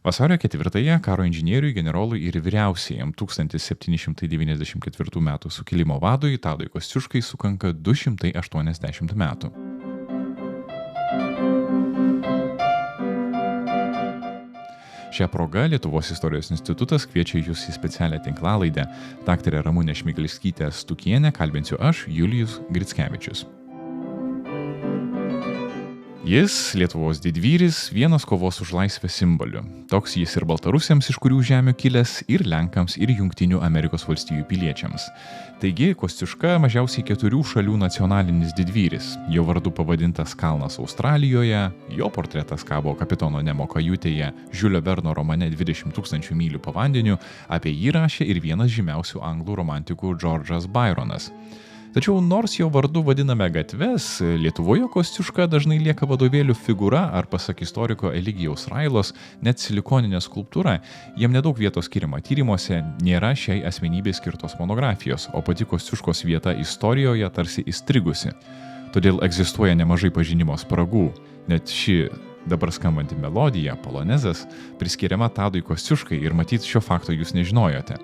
Vasario 4-ąją karo inžinieriui, generolui ir vyriausiajam 1794 metų sukilimo vadui Tadui Kosciuškai sukanka 280 metų. Šią progą Lietuvos istorijos institutas kviečia jūs į specialią tinklalaidę. Daktarę Ramunę Šmigelskytę Stukienę kalbinsiu aš, Julijus Grickevičius. Jis, Lietuvos didvyris, vienas kovos už laisvę simbolių. Toks jis ir baltarusiams, iš kurių žemių kilęs, ir Lenkams, ir Jungtinių Amerikos valstijų piliečiams. Taigi, Kosciuška mažiausiai 4 šalių nacionalinis didvyris. Jo vardu pavadintas kalnas Australijoje, jo portretas kabo kapitono Nemo kajutėje Žiulio Verno romane 20 000 mylių po vandeniu, apie jį rašė ir vienas žymiausių anglų romantikų Džordžas Byronas. Tačiau nors jo vardu vadiname gatves, Lietuvoje Kosciuška dažnai lieka vadovėlių figūra ar, pasak istoriko Eligijaus Railos, net silikoninė skulptūra, jam nedaug vietos skiriama tyrimuose, nėra šiai asmenybei skirtos monografijos, o pati Kosciuškos vieta istorijoje tarsi įstrigusi. Todėl egzistuoja nemažai pažinimo spragų. Net ši dabar skambanti melodija, polonezas, priskiriama Tadui Kosciuškai ir matyt šio fakto jūs nežinojote.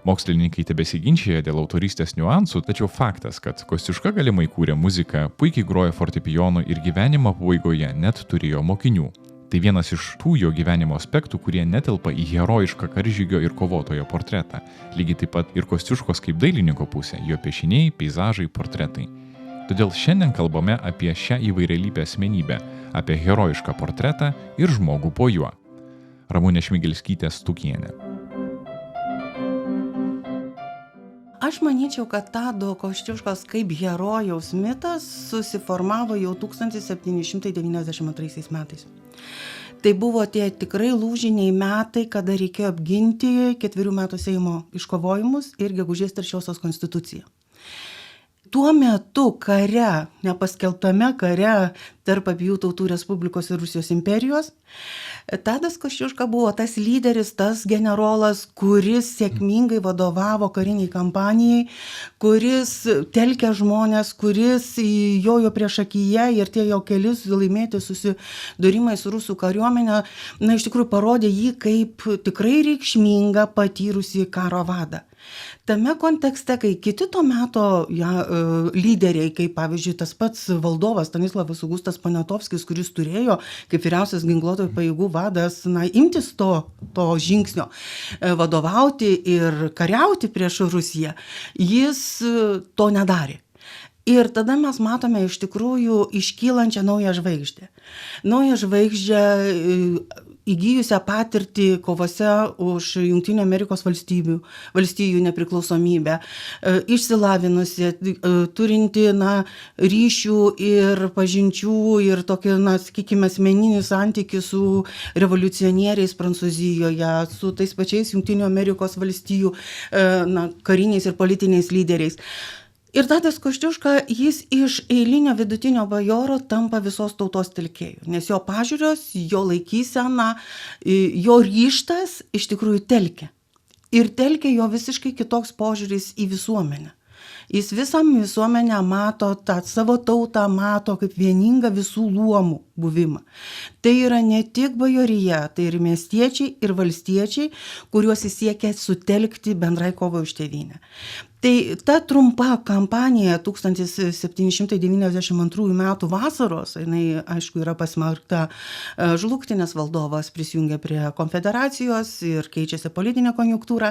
Mokslininkai tebesiginčia dėl autorystės niuansų, tačiau faktas, kad Kosciuška galimai kūrė muziką, puikiai grojo fortepijonu ir gyvenimo pabaigoje net turėjo mokinių. Tai vienas iš tų jo gyvenimo aspektų, kurie netelpa į herojišką karžygio ir kovotojo portretą. Lygiai taip pat ir Kosciuškos kaip dailininko pusė, jo piešiniai, peizažai, portretai. Todėl šiandien kalbame apie šią įvairialypę asmenybę, apie herojišką portretą ir žmogų po juo. Ramunė Šmigelskytė Stukienė. Aš manyčiau, kad Tado Kosciuškos kaip herojaus mitas susiformavo jau 1792 metais. Tai buvo tie tikrai lūžiniai metai, kada reikėjo apginti 4 metų Seimo iškovojimus ir gegužės 3 konstituciją. Tuo metu kare, nepaskelbtame kare tarp abiejų tautų Respublikos ir Rusijos imperijos, Tadas Kosciuška buvo tas lyderis, tas generolas, kuris sėkmingai vadovavo kariniai kampanijai, kuris telkė žmonės, kuris jojo priešakyje ir tie jo kelis laimėti susidūrimai su rusų kariuomenė, iš tikrųjų parodė jį kaip tikrai reikšmingą patyrusį karo vadą. Tame kontekste, kai kiti to meto lyderiai, kaip pavyzdžiui tas pats valdovas Stanislavas Augustas Poniatovskis, kuris turėjo kaip vyriausias ginkluotojų pajėgų vadas imtis to žingsnio, vadovauti ir kariauti prieš Rusiją, jis to nedarė. Ir tada mes matome iš tikrųjų iškylančią naują žvaigždę. Naują žvaigždę įgijusią patirtį kovose už Jungtinių Amerikos valstijų nepriklausomybę, išsilavinusi, turinti ryšių ir pažinčių ir tokį, sakykime, asmeninį santykį su revoliucionieriais Prancūzijoje, su tais pačiais Jungtinių Amerikos valstijų kariniais ir politiniais lyderiais. Ir Tadas Kosciuška, jis iš eilinio vidutinio bajoro tampa visos tautos telkėjų, nes jo pažiūros, jo laikysena, jo ryžtas iš tikrųjų telkia. Ir telkia jo visiškai kitoks požiūris į visuomenę. Jis visam visuomenę mato, tą savo tautą mato kaip vieningą visų luomų buvimą. Tai yra ne tik bajorija, tai ir miestiečiai, ir valstiečiai, kuriuos jis siekia sutelkti bendrai kovai už tėvynę. Tai ta trumpa kampanija 1792 metų vasaros, jinai, aišku, yra pasmerkta žlugti, nes valdovas prisijungia prie konfederacijos ir keičiasi politinė konjunktūra.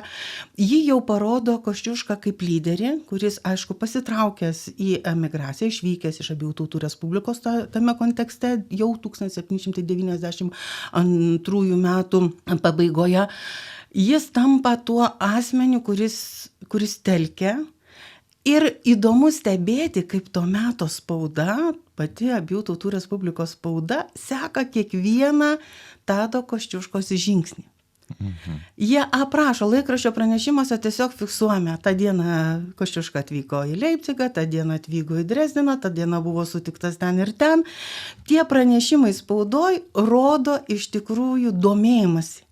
Ji jau parodo Kosciušką kaip lyderį, kuris, aišku, pasitraukęs į emigraciją, išvykęs iš abiejų tautų Respublikos tame kontekste jau 1792 metų pabaigoje. Jis tampa tuo asmeniu, kuris telkia. Ir įdomu stebėti, kaip to meto spauda, pati abiejų tautų Respublikos spauda, seka kiekvieną Tado Kosciuškos žingsnį. Jie aprašo laikraščio pranešimuose, tiesiog fiksuojame, tą dieną Kosciuška atvyko į Leipcigą, tą dieną atvyko į Dresdeną, tą dieną buvo sutiktas ten ir ten. Tie pranešimai spaudoj rodo iš tikrųjų domėjimąsi.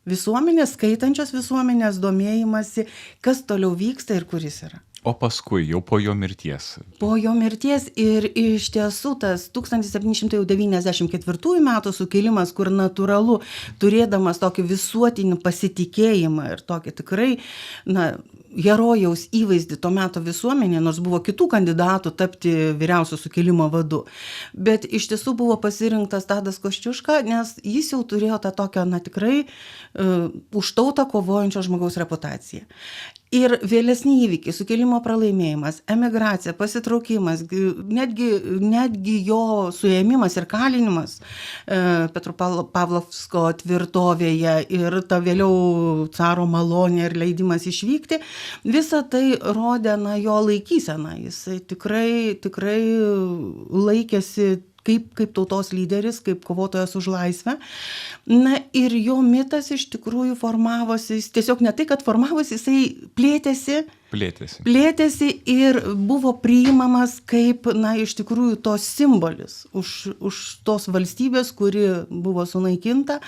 Visuomenės, skaitančios visuomenės domėjimąsi, kas toliau vyksta ir kuris yra. O paskui, jau po jo mirties. Po jo mirties ir iš tiesų tas 1794 metų sukilimas, kur natūralu, turėdamas tokį visuotinį pasitikėjimą ir tokį tikrai, herojaus įvaizdį to meto visuomenė, nors buvo kitų kandidatų tapti vyriausio sukilimo vadu. Bet iš tiesų buvo pasirinktas Tadas Kosciuška, nes jis jau turėjo tą tokią, tikrai už tautą kovojančio žmogaus reputaciją. Ir vėlesni įvykiai, sukilimo pralaimėjimas, emigracija, pasitraukimas, netgi jo suėmimas ir kalinimas Petropavlovsko tvirtovėje ir ta vėliau caro malonė ir leidimas išvykti, visa tai rodė jo laikyseną. Jisai tikrai laikėsi kaip tautos lyderis, kaip kovotojas už laisvę. Ir jo mitas iš tikrųjų formavosi, jis tiesiog ne tai, kad formavosi, jisai plėtėsi ir buvo priimamas kaip, iš tikrųjų, tos simbolis už tos valstybės, kuri buvo sunaikinta,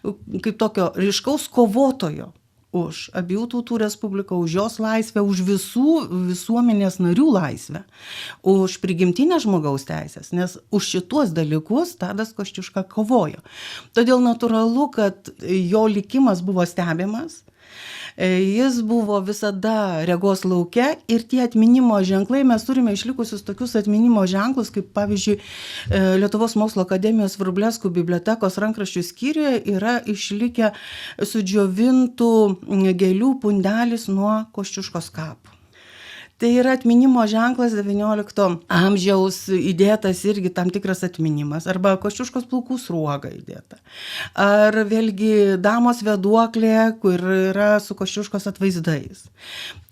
kaip tokio ryškaus kovotojo už abiejų tautų respubliką, už jos laisvę, už visų visuomenės narių laisvę, už prigimtinę žmogaus teisės, nes už šituos dalykus Tadas Kosciuška kovojo. Todėl natūralu, kad jo likimas buvo stebimas, jis buvo visada regos lauke ir tie atminimo ženklai, mes turime išlikusius tokius atminimo ženklus, kaip pavyzdžiui Lietuvos mokslo akademijos Vrublevskių bibliotekos rankraščių skyriuje yra išlikę sudžiovintų gėlių pundelis nuo Kosciuškos kapo. Tai yra atminimo ženklas 19 amžiaus įdėtas irgi tam tikras atminimas, arba Kosciuškos plaukų sruoga įdėta. Ar vėlgi damos vėduoklė, kur yra su Kosciuškos atvaizdais.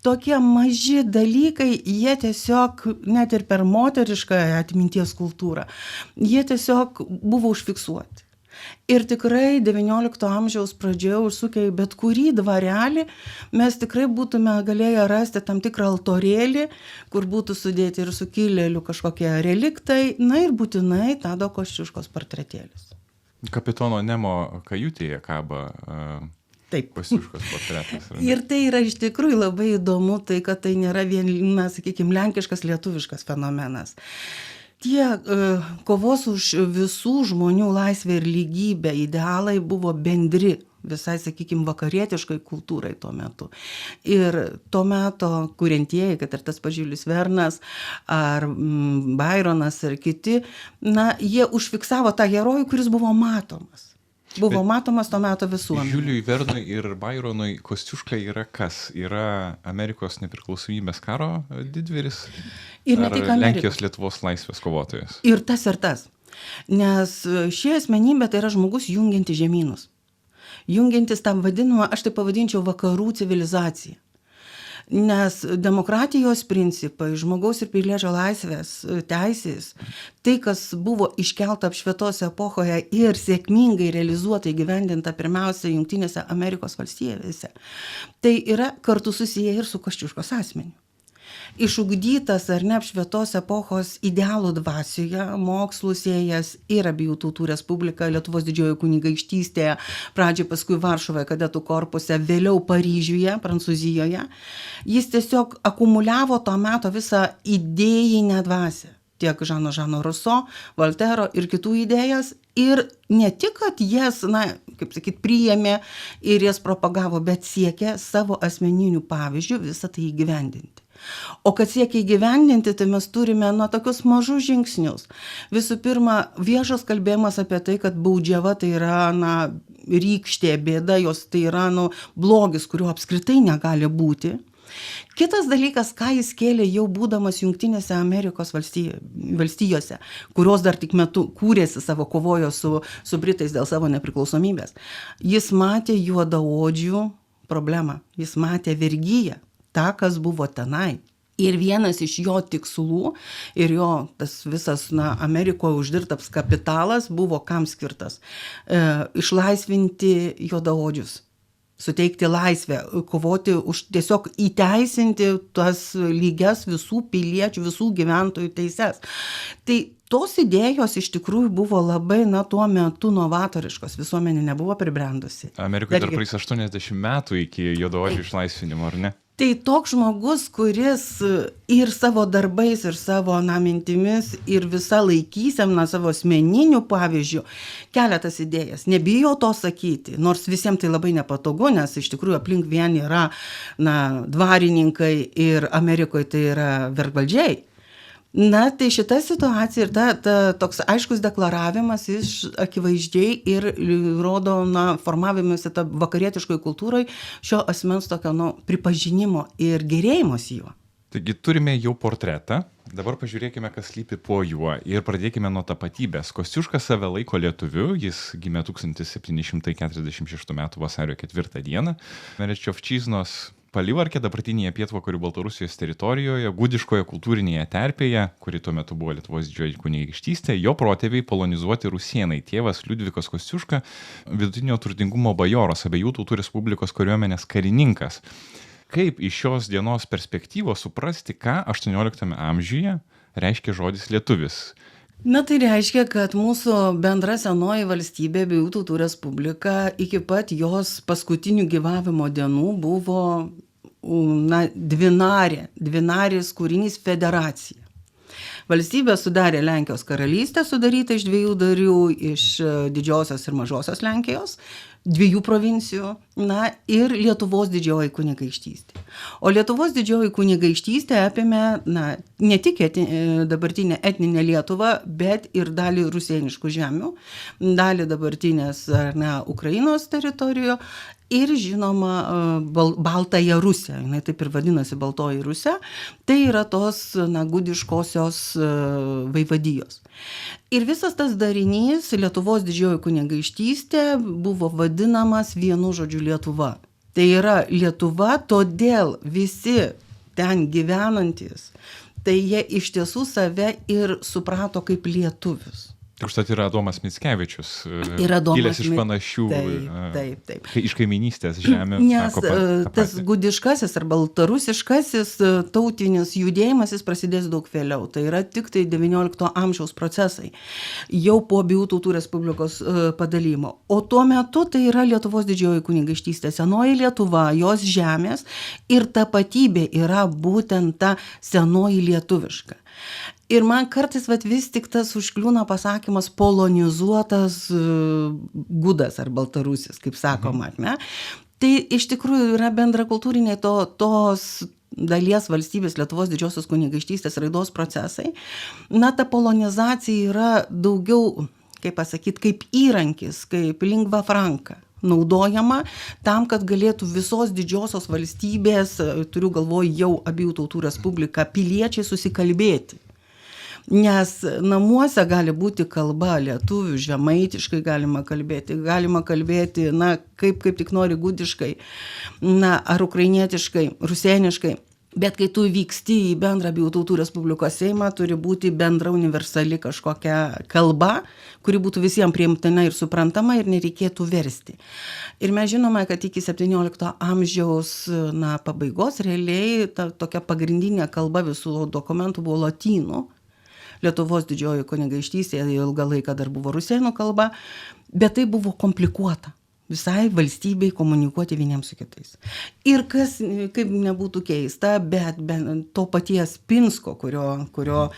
Tokie maži dalykai, jie tiesiog, net ir per moterišką atminties kultūrą, jie tiesiog buvo užfiksuoti. Ir tikrai 19 amžiaus pradžioje užsukę į bet kurį dvarelį, mes tikrai būtume galėję rasti tam tikrą altorėlį, kur būtų sudėti ir sukilėlių kažkokie reliktai, ir būtinai Tado Kosciuškos portretėlis. Kapitono Nemo kajutėje kaba Kosciuškos portretas. Ir tai yra iš tikrųjų labai įdomu, tai kad tai nėra vien, lenkiškas, lietuviškas fenomenas. Tie kovos už visų žmonių laisvę ir lygybę idealai buvo bendri visai, vakarietiškai kultūrai tuo metu. Ir to meto kuriantieji, kad ir tas Julius Vernas, ar Byronas, ar kiti, jie užfiksavo tą herojų, kuris buvo matomas. Matomas to meto visuomenė. Juliui Vernui ir Byronui Kosciuška yra kas? Yra Amerikos nepriklausomybės karo didvyris? Ir ne tik Amerikos. Lenkijos Lietuvos laisvės kovotojas? Ir tas. Nes ši asmenybė tai yra žmogus jungiantis žemynus. Jungiantis tam vadinamą, aš tai pavadinčiau vakarų civilizaciją. Nes demokratijos principai, žmogaus ir piliečio laisvės, teisės, tai, kas buvo iškelta apšvietos epochoje ir sėkmingai realizuota įgyvendinta pirmiausia Jungtinėse Amerikos valstijose, tai yra kartu susiję ir su Kosciuškos asmeniu. Išugdytas ar ne apšvietos epochos idealų dvasioje, mokslų siejas ir abiejų tautų respublika, Lietuvos didžioji kunigaikštystėje, pradžiai paskui Varšuvoje kadetų korpuse, vėliau Paryžiuje, Prancūzijoje, jis tiesiog akumuliavo to meto visą idėjinę dvasią. Tiek Žano Ruso, Voltero ir kitų idėjas. Ir ne tik, kad jas, priėmė ir jas propagavo, bet siekė savo asmeninių pavyzdžių visą tai įgyvendinti. O kad siekia įgyvendinti, tai mes turime tokius mažus žingsnius. Visų pirma, viešas kalbėjimas apie tai, kad baudžiava tai yra rykštė, bėda, jos tai yra blogis, kurio apskritai negali būti. Kitas dalykas, ką jis kėlė jau būdamas Jungtinėse Amerikos valstijose, kurios dar tik metu kūrėsi savo kovojo su Britais dėl savo nepriklausomybės. Jis matė juodaodžių problemą, jis matė vergiją, tą, kas buvo tenai. Ir vienas iš jo tikslų ir jo tas visas Amerikoje uždirbtas kapitalas buvo kam skirtas? Išlaisvinti juodaodžius. Suteikti laisvę, kovoti už tiesiog įteisinti tas lygias visų piliečių, visų gyventojų teises. Tai tos idėjos iš tikrųjų buvo labai, tuo metu novatoriškos, visuomenė nebuvo pribrendusi. Amerikoje dar praeis 80 metų iki juodaodžių išlaisvinimo, ar ne? Tai toks žmogus, kuris ir savo darbais, ir savo mintimis, ir visa laikysena savo asmeninių pavyzdžių, keletas idėjas. Nebijo to sakyti, nors visiems tai labai nepatogu, nes iš tikrųjų aplink vien yra dvarininkai ir Amerikoje tai yra vergvaldžiai. Tai šita situacija ir ta toks aiškus deklaravimas iš akivaizdžiai ir rodo, formavimuose ta vakarietiškoje kultūroje šio asmens tokio, pripažinimo ir gerėjimosi juo. Taigi turime jau portretą, dabar pažiūrėkime, kas slypi po juo ir pradėkime nuo tapatybės. Kostiuška save laiko lietuviu, jis gimė 1746 m. vasario 4 d. Mereččiovčiznos Palivarke, dabartinėje pietvakarių Baltarusijos teritorijoje, gudiškoje kultūrinėje terpėje, kuri tuo metu buvo Lietuvos didžioji kunigaikštystė, jo protėviai polonizuoti rusėnai, tėvas Liudvikas Kostiuška, vidutinio turtingumo bajoras, abiejų tautų respublikos kariuomenės karininkas. Kaip iš šios dienos perspektyvos suprasti, ką 18 amžiuje reiškia žodis lietuvis? Tai reiškia, kad mūsų bendra senoji valstybė, abiejų tautų respublika, iki pat jos paskutinių gyvavimo dienų buvo dvinarės kūrinys federacija. Valstybę sudarė Lenkijos karalystė, sudaryta iš dviejų dalių, iš didžiosios ir mažosios Lenkijos, dviejų provincijų, ir Lietuvos didžioji kunigaikštystė. O Lietuvos didžioji kunigaikštystė apėmė ne tik dabartinę etninę Lietuvą, bet ir dalį rusėniškų žemių, dalį dabartinės Ukrainos teritorijoje ir žinoma Baltąją Rusią, jinai taip ir vadinasi Baltoji Rusija, tai yra tos gudiškosios vaivadijos. Ir visas tas darinys, Lietuvos didžioji kunigaikštystė, buvo vadinamas vienu žodžiu Lietuva. Tai yra Lietuva, todėl visi ten gyvenantys, tai jie iš tiesų save ir suprato kaip lietuvius. Užtat yra Adomas Mickevičius, kilęs iš panašių, taip. Iš kaiminystės žemių. Nes tas gudiškasis ar baltarusiškasis tautinis judėjimas, jis prasidės daug vėliau. Tai yra tik tai 19 amžiaus procesai, jau po abiejų tautų respublikos padalymo. O tuo metu tai yra Lietuvos didžioji kunigaikštystė, senoji Lietuva, jos žemės ir tapatybė yra būtent ta senoji lietuviška. Ir man kartais vis tik tas užkliūna pasakymas polonizuotas gudas ar baltarusis, kaip sakoma, ne? Tai iš tikrųjų yra bendrakultūriniai tos dalies valstybės Lietuvos didžiosios kunigaikštystės raidos procesai. Ta polonizacija yra daugiau, kaip įrankis, kaip lingva franca. Naudojama tam, kad galėtų visos didžiosios valstybės, turiu galvoj jau abiejų tautų respubliką, piliečiai susikalbėti. Nes namuose gali būti kalba lietuvių, žemaitiškai galima kalbėti, kaip tik nori gudiškai, ar ukrainietiškai, rusėniškai. Bet kai tu vyksti į bendrą abiejų tautų respublikos seimą, turi būti bendra universali kažkokia kalba, kuri būtų visiems priimtina ir suprantama ir nereikėtų versti. Ir mes žinome, kad iki 17 amžiaus pabaigos realiai ta tokia pagrindinė kalba visų dokumentų buvo lotynų. Lietuvos didžioji kunigaikštystė ilgą laiką dar buvo rusėnų kalba, bet tai buvo komplikuota. Visai valstybei komunikuoti vieniems su kitais. Ir kas, kaip nebūtų keista, bet to paties Pinsko, kurio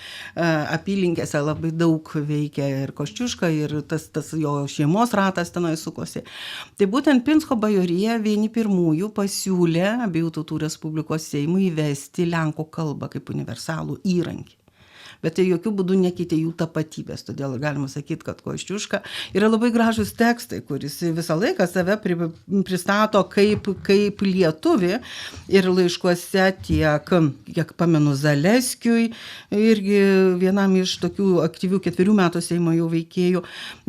apylinkėse labai daug veikia ir Kostiuška, ir tas jo šeimos ratas tenai sukosi. Tai būtent Pinsko bajorija vieni pirmųjų pasiūlė abiejų tautų respublikos seimui įvesti lenkų kalbą kaip universalų įrankį. Bet tai jokių būdų nekeitė jų tapatybės, todėl galima sakyti, kad Kostiuška yra labai gražus tekstai, kuris visą laiką save pristato kaip lietuvį ir laiškuose tiek, kiek pamenu, Zaleskiui, irgi vienam iš tokių aktyvių 4 metų Seimo jau veikėjų,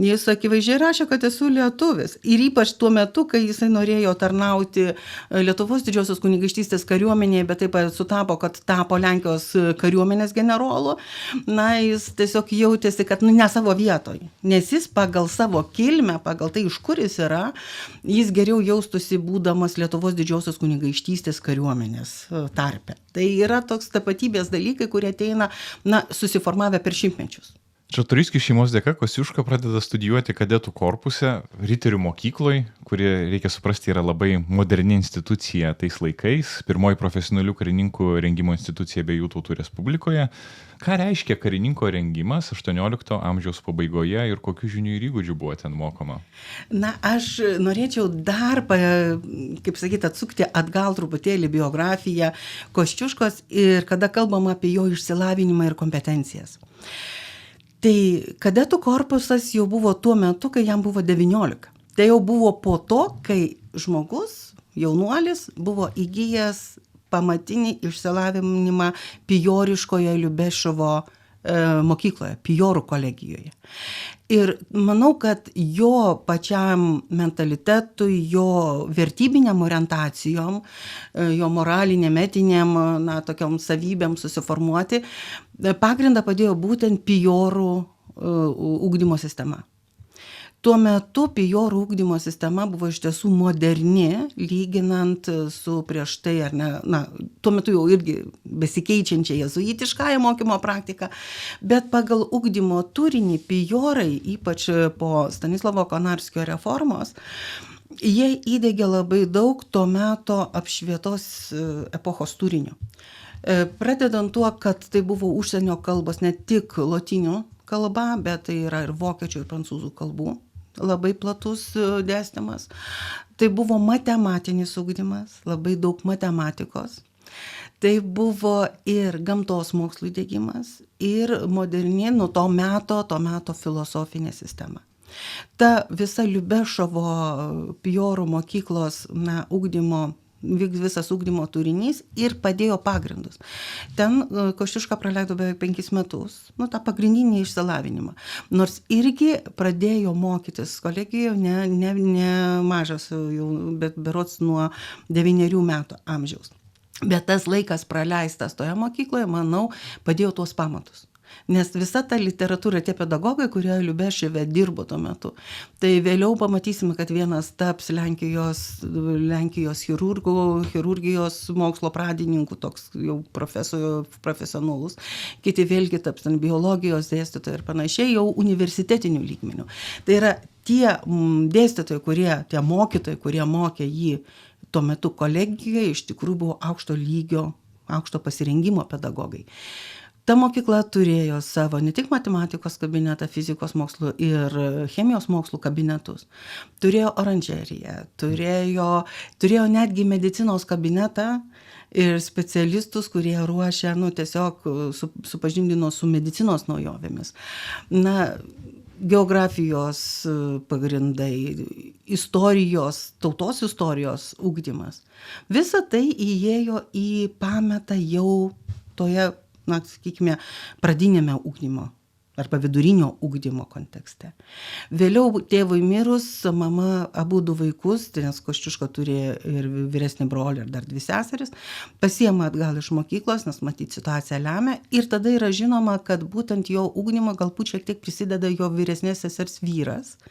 jis akivaizdžiai rašė, kad esu lietuvis. Ir ypač tuo metu, kai jisai norėjo tarnauti Lietuvos didžiosios kunigaikštystės kariuomenėje, bet taip pat sutapo, kad tapo Lenkijos kariuomenės generolu, jis tiesiog jautėsi, kad ne savo vietoj, nes jis pagal savo kilmę, pagal tai, iš kur jis yra, jis geriau jaustųsi būdamas Lietuvos didžiosios kunigaikštystės kariuomenės tarpe. Tai yra toks tapatybės dalykai, kurie ateina, susiformavę per šimtmečius. Čartoriskių šeimos dėka Kosciuška pradeda studijuoti kadetų korpuse, riterių mokykloj, kuri, reikia suprasti, yra labai moderni institucija tais laikais, pirmoji profesionalių karininkų rengimo institucija Abiejų tautų Respublikoje. Ką reiškia karininko rengimas 18 amžiaus pabaigoje ir kokių žinių ir įgūdžių buvo ten mokoma? Na, aš norėčiau dar, kaip sakyti, atsukti atgal truputėlį biografiją Kosciuškos ir kada kalbam apie jo išsilavinimą ir kompetencijas. Tai kadetų korpusas jau buvo tuo metu, kai jam buvo 19. Tai jau buvo po to, kai žmogus, jaunuolis, buvo įgijęs pamatinį išsilavinimą Pijoriškoje Liubešovo mokykloje, Pijorų kolegijoje. Ir manau, kad jo pačiam mentalitetui, jo vertybiniam orientacijom, jo moraliniam, etiniam, tokiom savybėm susiformuoti, pagrindą padėjo būtent Pijorų ugdymo sistema. Tuo metu Pijorų ugdymo sistema buvo iš tiesų moderni, lyginant su prieš tai, tuo metu jau irgi besikeičiančia jezuitiškąją mokymo praktiką, bet pagal ugdymo turinį Pijorai, ypač po Stanislovo Konarskio reformos, jie įdiegė labai daug to meto apšvietos epochos turinio. Pradedant tuo, kad tai buvo užsienio kalbos, ne tik lotynų kalba, bet tai yra ir vokiečių ir prancūzų kalbų. Labai platus dėstymas. Tai buvo matematinis ugdymas, labai daug matematikos. Tai buvo ir gamtos mokslų įdiegimas, ir moderni nuo to meto filosofinė sistema. Ta visa Liubešovo Pijorų mokyklos visas ugdymo turinys ir padėjo pagrindus. Ten Kosciuška praleido beveik 5 metus, tą pagrindinį išsilavinimą. Nors irgi pradėjo mokytis kolegijoje ne mažas, bet berods nuo 9 metų amžiaus. Bet tas laikas praleistas toje mokykloje, manau, padėjo tuos pamatus. Nes visa ta literatūra, tie pedagogai, kurie Liubešove dirbo tuo metu, tai vėliau pamatysime, kad vienas taps Lenkijos chirurgijos mokslo pradininkų, toks jau profesionalus, kiti vėlgi taps biologijos dėstytojai ir panašiai, jau universitetinių lygmenių. Tai yra tie dėstytojai, tie mokytojai, kurie mokė jį tuo metu kolegijoje, iš tikrųjų buvo aukšto lygio, aukšto pasirengimo pedagogai. Ta mokykla turėjo savo ne tik matematikos kabinetą, fizikos mokslų ir chemijos mokslų kabinetus. Turėjo oranžeriją, turėjo netgi medicinos kabinetą ir specialistus, kurie ruošia, tiesiog supažindino su medicinos naujovėmis. Geografijos pagrindai, istorijos, tautos istorijos ugdymas. Visa tai įėjo į pamatą jau toje, sakykime, pradinėme ugdymo arba vidurinio ugdymo kontekste. Vėliau tėvui mirus, mama abu du vaikus, nes Kosciuška turi ir vyresnį brolį ir dar 2 seseris, pasiema atgal iš mokyklos, nes matyt situacija lemia, ir tada yra žinoma, kad būtent jo ugdymo galbūt šiek tiek prisideda jo vyresnės sesers vyras,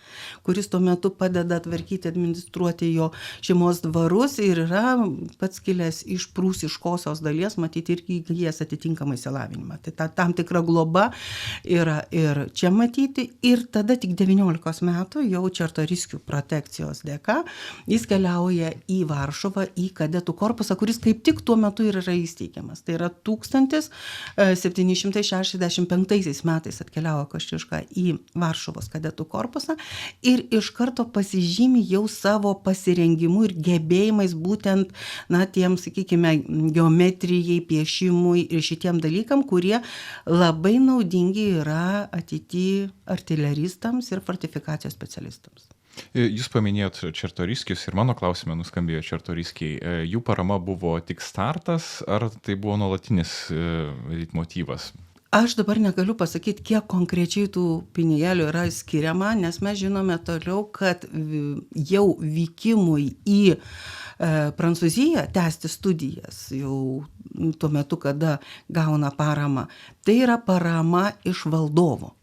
kuris tuo metu padeda tvarkyti, administruoti jo šeimos dvarus ir yra pats kilęs iš prūsiškosios dalies, matyt irgi įgijęs atitinkamą išsilavinimą. Tai tam tikra globa yra ir čia matyti, ir tada tik 19 metų jau Čartoriskių protekcijos dėka jis keliauja į Varšuvą, į kadetų korpusą, kuris kaip tik tuo metu ir yra įsteigiamas. Tai yra 1765 metais atkeliavo Kosciuška į Varšuvos kadetų korpusą ir iš karto pasižymi jau savo pasirengimu ir gebėjimais būtent, tiem, sakykime, geometrijai, piešimui ir šitiem dalykam, kurie labai naudingi yra ateity artileristams ir fortifikacijos specialistams. Jūs paminėjot Čartoriskius ir mano klausime nuskambėjo Čartoriskiai. Jų parama buvo tik startas, ar tai buvo nuolatinis leitmotyvas? Aš dabar negaliu pasakyti, kiek konkrečiai tų pinigėlių yra skiriama, nes mes žinome toliau, kad jau vykimui į Prancūziją tęsti studijas jau tuo metu, kada gauna paramą. Tai yra parama iš valdovo.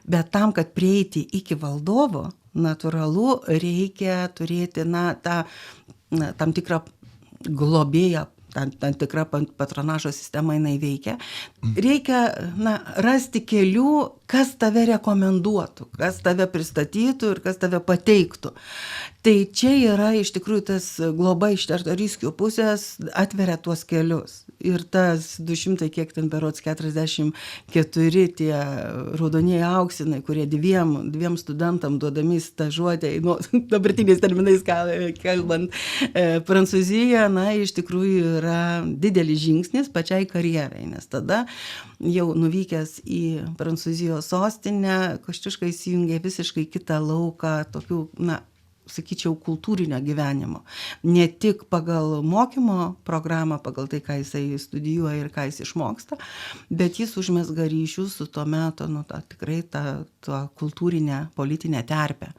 Bet tam, kad prieiti iki valdovo, natūralu, reikia turėti tam tikrą globėją, tam tikra patronažo sistema jinai veikia. Reikia rasti kelių, kas tave rekomenduotų, kas tave pristatytų ir kas tave pateiktų. Tai čia yra iš tikrųjų tas globa iš Čartoriskių pusės atveria tuos kelius. Ir tas 200, kiek ten berods 44 tie raudonieji auksinai, kurie dviem studentam duodami stažuotę, dabartiniais terminais kalbant, Prancūzija, iš tikrųjų yra didelis žingsnis pačiai karjerai, nes tada jau nuvykęs į Prancūzijos sostinę, Kosciuška įsijungė visiškai kitą lauką, tokių, sakyčiau, kultūrinio gyvenimo. Ne tik pagal mokymo programą, pagal tai, ką jisai studijuoja ir ką jis išmoksta, bet jis užmesga ryšius su tuo metu, tikrai tą kultūrinę, politinę terpę.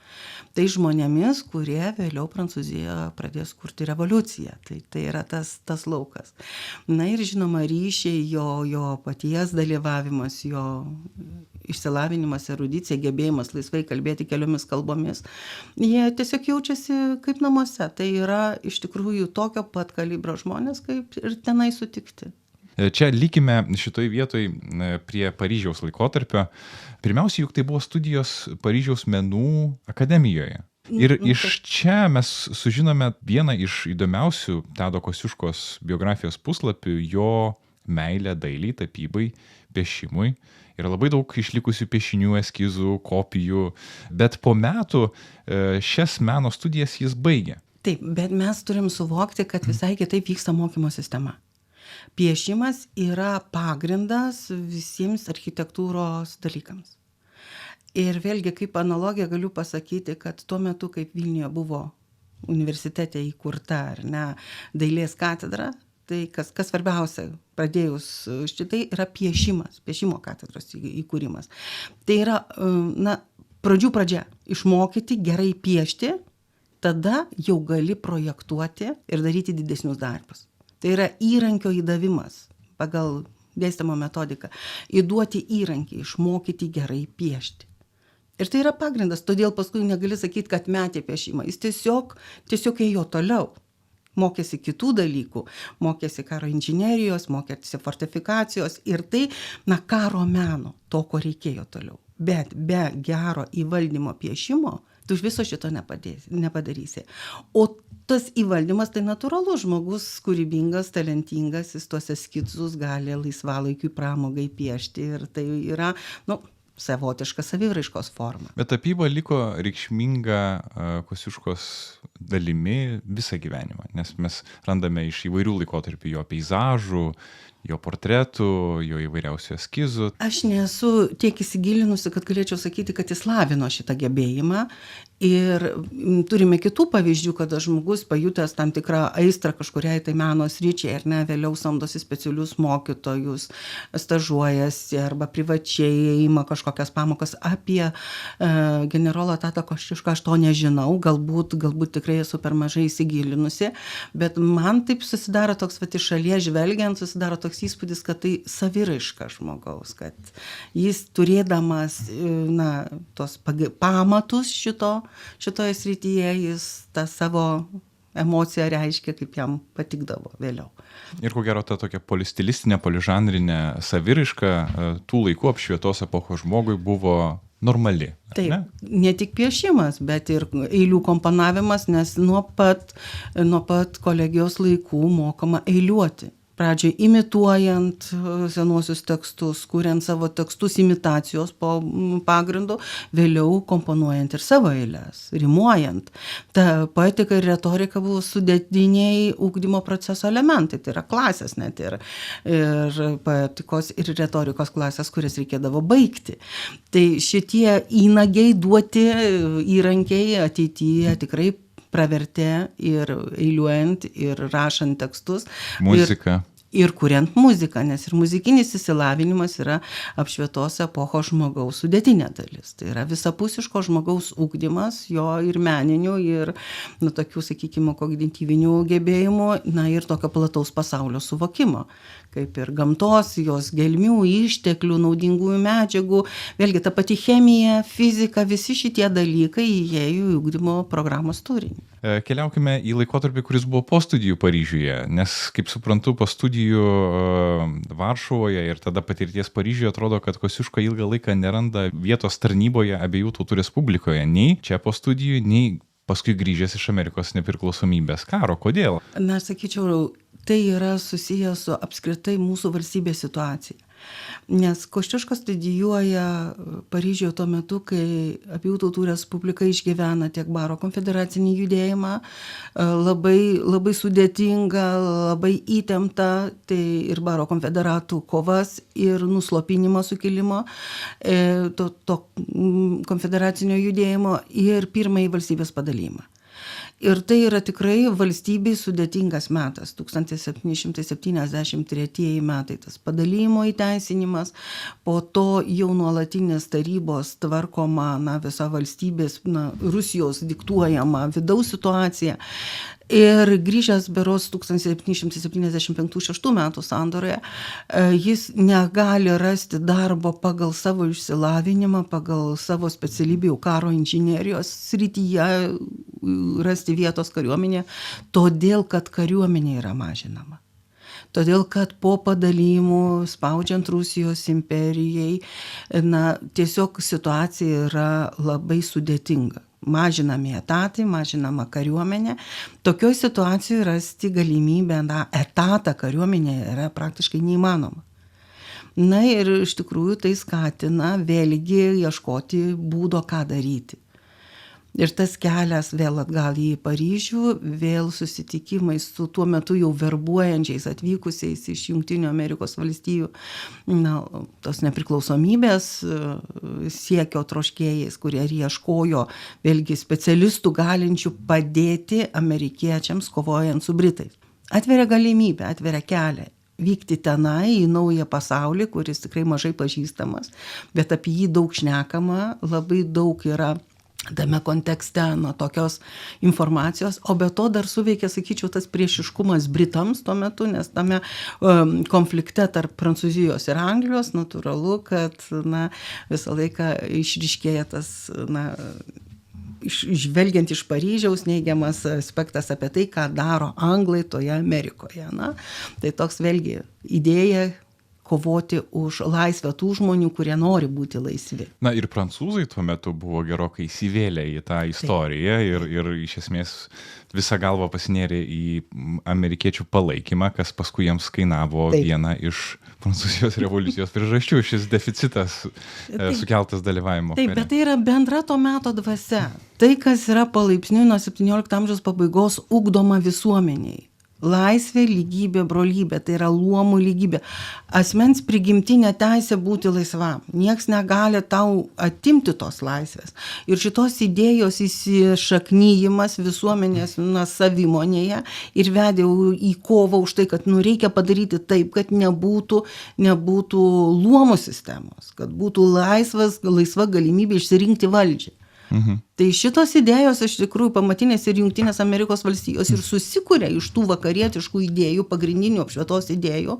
Tai žmonėmis, kurie vėliau Prancūzijoje pradės kurti revoliuciją. Tai yra tas laukas. Ir žinoma, ryšiai, jo paties dalyvavimas, jo išsilavinimas, erudicija, gebėjimas laisvai kalbėti keliomis kalbomis, jie tiesiog jaučiasi kaip namuose. Tai yra iš tikrųjų tokio pat kalibro žmonės, kaip ir tenai sutikti. Čia likime šitoj vietoj prie Paryžiaus laikotarpio. Pirmiausia, juk tai buvo studijos Paryžiaus menų akademijoje. Ir iš čia mes sužinome vieną iš įdomiausių Tado Kosciuškos biografijos puslapių, jo meilę dailiai, tapybai, piešimui. Yra labai daug išlikusių piešinių, eskizų, kopijų, bet po metų šias meno studijas jis baigė. Taip, bet mes turim suvokti, kad visai kitaip vyksta mokymo sistema. Piešimas yra pagrindas visiems architektūros dalykams. Ir vėlgi, kaip analogiją galiu pasakyti, kad tuo metu, kaip Vilniuje buvo universitete įkurta, dailės katedra, tai kas svarbiausia, pradėjus šitai, yra piešimas, piešimo katedros įkūrimas. Tai yra, pradžių pradžia, išmokyti gerai piešti, tada jau gali projektuoti ir daryti didesnius darbus. Tai yra įrankio įdavimas pagal dėstymo metodiką. Įduoti įrankį, išmokyti gerai piešti. Ir tai yra pagrindas, todėl paskui negali sakyti, kad metė piešimą. Jis tiesiog ėjo toliau. Mokėsi kitų dalykų, mokėsi karo inžinerijos, mokėsi fortifikacijos ir tai, karo meno, to, ko reikėjo toliau. Bet be gero įvaldymo piešimo, tu iš viso šito nepadarysi. O tas įvaldymas, tai natūralu, žmogus kūrybingas, talentingas, jis tuos eskizus gali laisvalaikiui pramogai piešti ir tai yra, savotiška saviraiškos forma. Bet tapyba liko reikšminga Kosciuškos dalimi visą gyvenimą, nes mes randame iš įvairių laikotarpių jo peizažų, jo portretų, jo įvairiausių eskizų. Aš nesu tiek įsigilinusi, kad galėčiau sakyti, kad jis lavino šitą gebėjimą. Ir turime kitų pavyzdžių, kada žmogus pajutęs tam tikrą aistrą kažkuriai tai meno sričiai, vėliau samdosi specialius mokytojus, stažuojasi arba privačiai ima kažkokias pamokas apie generolą Tadą Kosciušką, aš to nežinau, galbūt tikrai esu per mažai įsigilinusi, bet man taip susidaro toks, iš šalies žvelgiant, susidaro toks įspūdis, kad tai saviraiška žmogaus, kad jis turėdamas tos pamatus šitoje srityje, jis tą savo emociją reiškia, kaip jam patikdavo vėliau. Ir ko gero ta tokia polistilistinė, poližanrinė saviraiška tų laikų apšvietos epochos žmogui buvo normali. Taip, ne tik piešimas, bet ir eilių komponavimas, nes nuo pat kolegijos laikų mokama eiliuoti. Pradžioj imituojant senuosius tekstus, kuriant savo tekstus imitacijos pagrindu, vėliau komponuojant ir savo eiles, rimuojant. Ta poetika ir retorika buvo sudėtiniai ugdymo proceso elementai, tai yra klasės net ir poetikos ir retorikos klasės, kurias reikėdavo baigti. Tai šitie įnagiai duoti įrankiai ateityje tikrai pravertė ir eiliuojant, ir rašant tekstus. Muzika. Ir kuriant muziką, nes ir muzikinis išsilavinimas yra apšvietos epochos žmogaus sudėtinė dalis. Tai yra visapusiško žmogaus ugdymas, jo ir meninių, ir tokių, sakykime, kognityvinių gebėjimų, ir tokio plataus pasaulio suvokimo, kaip ir gamtos, jos gelmių, išteklių, naudingųjų medžiagų. Vėlgi, ta pati chemija, fizika, visi šitie dalykai įėjo į ugdymo programos turinį. Keliaukime į laikotarpį, kuris buvo po studijų Paryžiuje, nes, kaip suprantu, po studijų Varšuvoje ir tada patirties Paryžiuje atrodo, kad Kosciuška ilgą laiką neranda vietos tarnyboje Abiejų tautų Respublikoje, nei čia po studijų, nei paskui grįžęs iš Amerikos nepriklausomybės karo. Kodėl? Na, sakyčiau, tai yra susijęs su apskritai mūsų valstybės situacija. Nes Kosciuška studijuoja Paryžiuje tuo metu, kai Abiejų tautų Respublika išgyvena tiek baro konfederacinį judėjimą, labai sudėtinga, labai įtempta, tai ir baro konfederatų kovas ir nuslopinimo sukilimo to konfederacinio judėjimo ir pirmąjį valstybės padalymą. Ir tai yra tikrai valstybei sudėtingas metas, 1773 metai, tas padalijimo įteisinimas, po to jau nuolatinės tarybos tvarkoma visa valstybės, Rusijos diktuojama vidaus situacija. Ir grįžęs berods 1775-6 metų sandoroje, jis negali rasti darbo pagal savo išsilavinimą, pagal savo specialybę karo inžinerijos srityje, rasti vietos kariuomenė, todėl kad kariuomenė yra mažinama. Todėl kad po padalijimų, spaudžiant Rusijos imperijai, tiesiog situacija yra labai sudėtinga. Mažinami etatai, mažinama kariuomenė. Tokioj situacijoje rasti galimybę, etatą kariuomenėje yra praktiškai neįmanoma. Na ir iš tikrųjų tai skatina vėlgi ieškoti būdo, ką daryti. Ir tas kelias vėl atgal į Paryžių, vėl susitikimai su tuo metu jau verbuojančiais atvykusiais iš Jungtinių Amerikos valstijų, tos nepriklausomybės siekio troškėjais, kurie ieškojo vėlgi specialistų galinčių padėti amerikiečiams kovojant su Britais. Atveria galimybę, atveria kelią vykti tenai į naują pasaulį, kuris tikrai mažai pažįstamas, bet apie jį daug šnekama, labai daug yra tame kontekste tokios informacijos, o be to dar suveikia, sakyčiau, tas priešiškumas Britams tuo metu, nes tame konflikte tarp Prancūzijos ir Anglijos natūralu, kad visą laiką išryškėja tas, žvelgiant iš Paryžiaus, neigiamas aspektas apie tai, ką daro Anglai toje Amerikoje. Tai toks vėlgi idėja kovoti už laisvę tų žmonių, kurie nori būti laisvi. Ir prancūzai tuo metu buvo gerokai įsivėlę į tą istoriją ir iš esmės visą galvą pasinėrė į amerikiečių palaikymą, kas paskui jiems kainavo vieną iš Prancūzijos revoliucijos priežasčių, šis deficitas sukeltas dalyvavimo. Taip, bet tai yra bendra to meto dvasia. Tai, kas yra palaipsniui nuo 17 amžiaus pabaigos ugdoma visuomeniai. Laisvė, lygybė, brolybė, tai yra luomų lygybė. Asmens prigimtinė teisė būti laisvam. Nieks negali tau atimti tos laisvės. Ir šitos idėjos įsišaknyjimas visuomenės savimonėje ir vedė į kovą už tai, kad reikia padaryti taip, kad nebūtų luomų sistemos, kad būtų laisva galimybė išsirinkti valdžią. Tai šitos idėjos iš tikrųjų pamatinės ir Jungtinės Amerikos valstijos ir susikūrė iš tų vakarietiškų idėjų, pagrindinių apšvietos idėjų,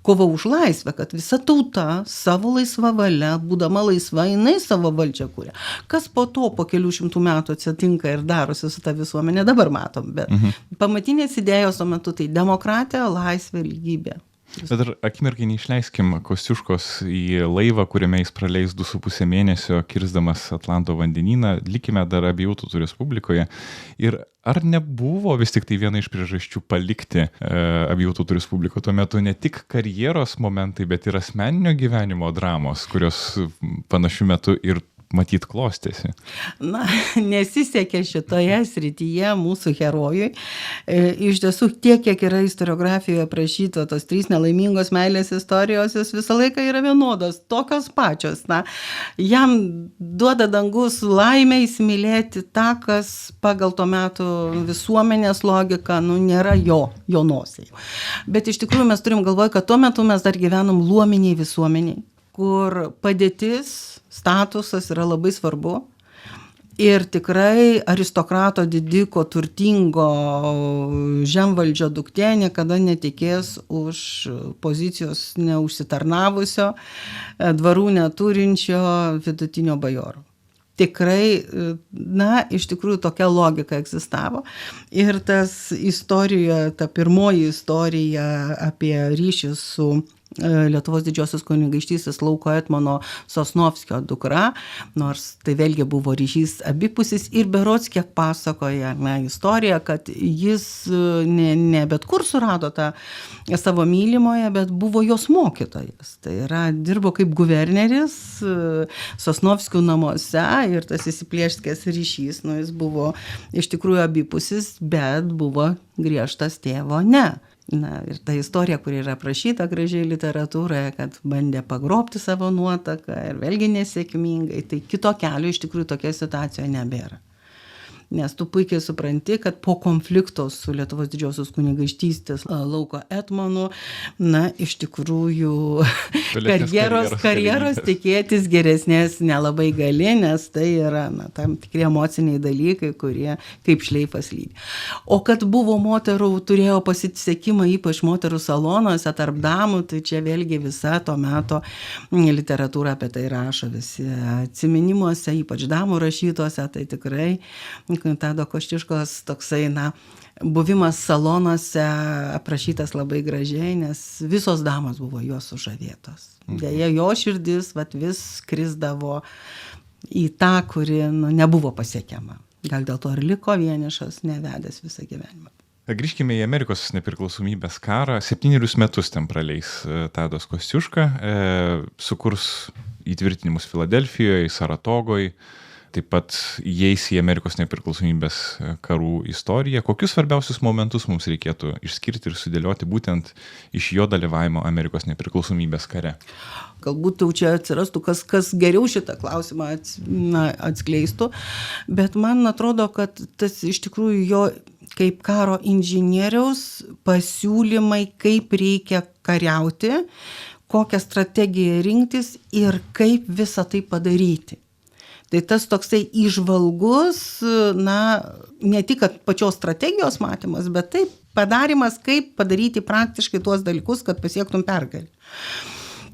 kova už laisvę, kad visa tauta savo laisva valia, būdama laisva, jinai savo valdžią kūrė. Kas po to, po kelių šimtų metų atsitinka ir darosi su ta visuomenė, dabar matom, bet pamatinės idėjos tuo metu tai demokratija, laisvė, lygybė. Bet dar akimirkai neišleiskim Kosciuškos į laivą, kuriame jis praleis 2,5 mėnesio kirsdamas Atlanto vandenyną, likime dar Abiejų tautų Respublikoje. Ir ar nebuvo vis tik tai viena iš priežasčių palikti Abiejų tautų Respubliką tuo metu ne tik karjeros momentai, bet ir asmeninio gyvenimo dramos, kurios panašiu metu ir matyt klostėsi? Nesisekė šitoje srityje mūsų herojui. Iš tiesų, tiek, kiek yra istoriografijoje aprašyta, tos 3 nelaimingos meilės istorijos, jos visą laiką yra vienodos, tokios pačios. Jam duoda dangus laimę įsimylėti tą, kas pagal to metu visuomenės logiką, nėra jo nosiai. Bet iš tikrųjų mes turim galvoje, kad tuo metu mes dar gyvenam luominiai visuomeniai, kur padėtis, statusas yra labai svarbu ir tikrai aristokrato didiko, turtingo žemvaldžio duktė niekada netekės už pozicijos neužsitarnavusio, dvarų neturinčio vidutinio bajoro. tikrai, iš tikrųjų tokia logika egzistavo. Ir tas istorija, ta pirmoji istorija apie ryšį su Lietuvos didžiosios kunigaikštystės Lauko Etmono Sosnovskio dukra, nors tai vėlgi buvo ryšys abipusis ir berods kiek pasakoja istorija, kad jis ne bet kur surado tą savo mylimoje, bet buvo jos mokytojas. Tai yra, dirbo kaip guverneris Sosnovskių namuose ir tas įsiplėškęs ryšys, jis buvo iš tikrųjų abipusis, bet buvo griežtas tėvo ne. Ir ta istorija, kuri yra aprašyta gražiai literatūroje, kad bandė pagrobti savo nuotaką ir vėlgi nesėkmingai, tai kito kelio iš tikrųjų tokia situacija nebėra. Nes tu puikiai supranti, kad po konflikto su Lietuvos didžiosios kunigaikštystės Lauko Etmonu, iš tikrųjų karjeros tikėtis geresnės nelabai gali, nes tai yra tam tikri emociniai dalykai, kurie kaip šleifas lydi. O kad buvo moterų, turėjo pasisekimą, ypač moterų salonuose tarp damų, tai čia vėlgi visa to meto literatūra apie tai rašo, visi atsiminimuose, ypač damų rašytuose, tai tikrai Tado Kosciuškos toksai, buvimas salonuose aprašytas labai gražiai, nes visos damos buvo jos sužavėtos. Deja, jo širdis vis krisdavo į tą, kuri nebuvo pasiekiama. Gal dėl to ir liko vienišas, nevedęs visą gyvenimą. Grįžkime į Amerikos nepriklausomybės karą. 7 metus ten praleis Tadas Kosciuška, sukurs įtvirtinimus Filadelfijoje, Saratogoje. Taip pat įeis į Amerikos nepriklausomybės karų istoriją. Kokius svarbiausius momentus mums reikėtų išskirti ir sudėlioti būtent iš jo dalyvavimo Amerikos nepriklausomybės kare? Galbūt jau čia atsirastų, kas geriau šitą klausimą atskleistų, bet man atrodo, kad tas iš tikrųjų jo kaip karo inžinieriaus pasiūlymai, kaip reikia kariauti, kokią strategiją rinktis ir kaip visą tai padaryti. Tai tas toksai įžvalgus, ne tik pačios strategijos matymas, bet taip padarimas, kaip padaryti praktiškai tuos dalykus, kad pasiektum pergalę.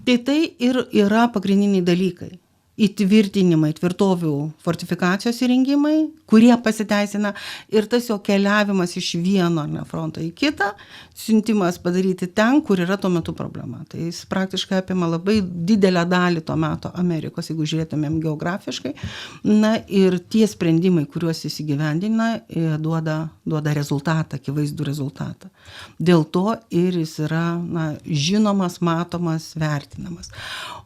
Tai ir yra pagrindiniai dalykai. Įtvirtinimai, tvirtovių fortifikacijos įrengimai, kurie pasiteisina ir tas jo keliavimas iš vieno fronto į kitą, siuntimas padaryti ten, kur yra tuo metu problema. Tai jis praktiškai apima labai didelę dalį to meto Amerikos, jeigu žiūrėtumėm geografiškai. Ir tie sprendimai, kuriuos jis įgyvendina, duoda rezultatą, akivaizdų rezultatą. Dėl to ir jis yra žinomas, matomas, vertinamas.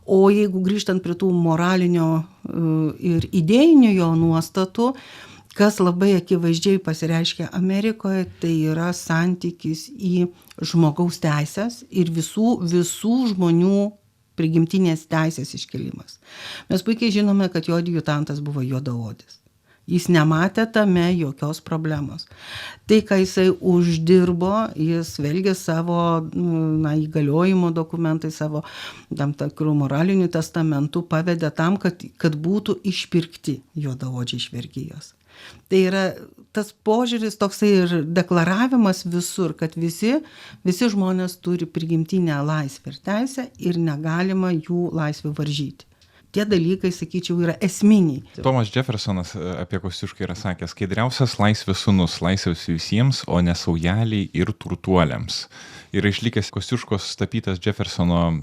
O jeigu grįžtant prie tų moralinio ir idėjinių jo nuostatų, kas labai akivaizdžiai pasireiškia Amerikoje, tai yra santykis į žmogaus teisės ir visų žmonių prigimtinės teisės iškėlimas. Mes puikiai žinome, kad jo adjutantas buvo juodaodis. Jis nematė tame jokios problemos. Tai, ką jisai uždirbo, jis vėlgi savo įgaliojimo dokumentai, savo tam tikrų moralinių testamentų pavedė tam, kad būtų išpirkti juodaodžiai iš vergijos. Tai yra tas požiūris toksai ir deklaravimas visur, kad visi žmonės turi prigimtinę laisvę ir teisę ir negalima jų laisvių varžyti. Tie dalykai, sakyčiau, yra esminiai. Thomas Jeffersonas apie Kosciušką yra sakęs, skaidriausias laisvės sūnus, laisvės visiems, o ne saujeliai ir turtuoliams. Yra išlikęs Kosciuškos tapytas Jeffersono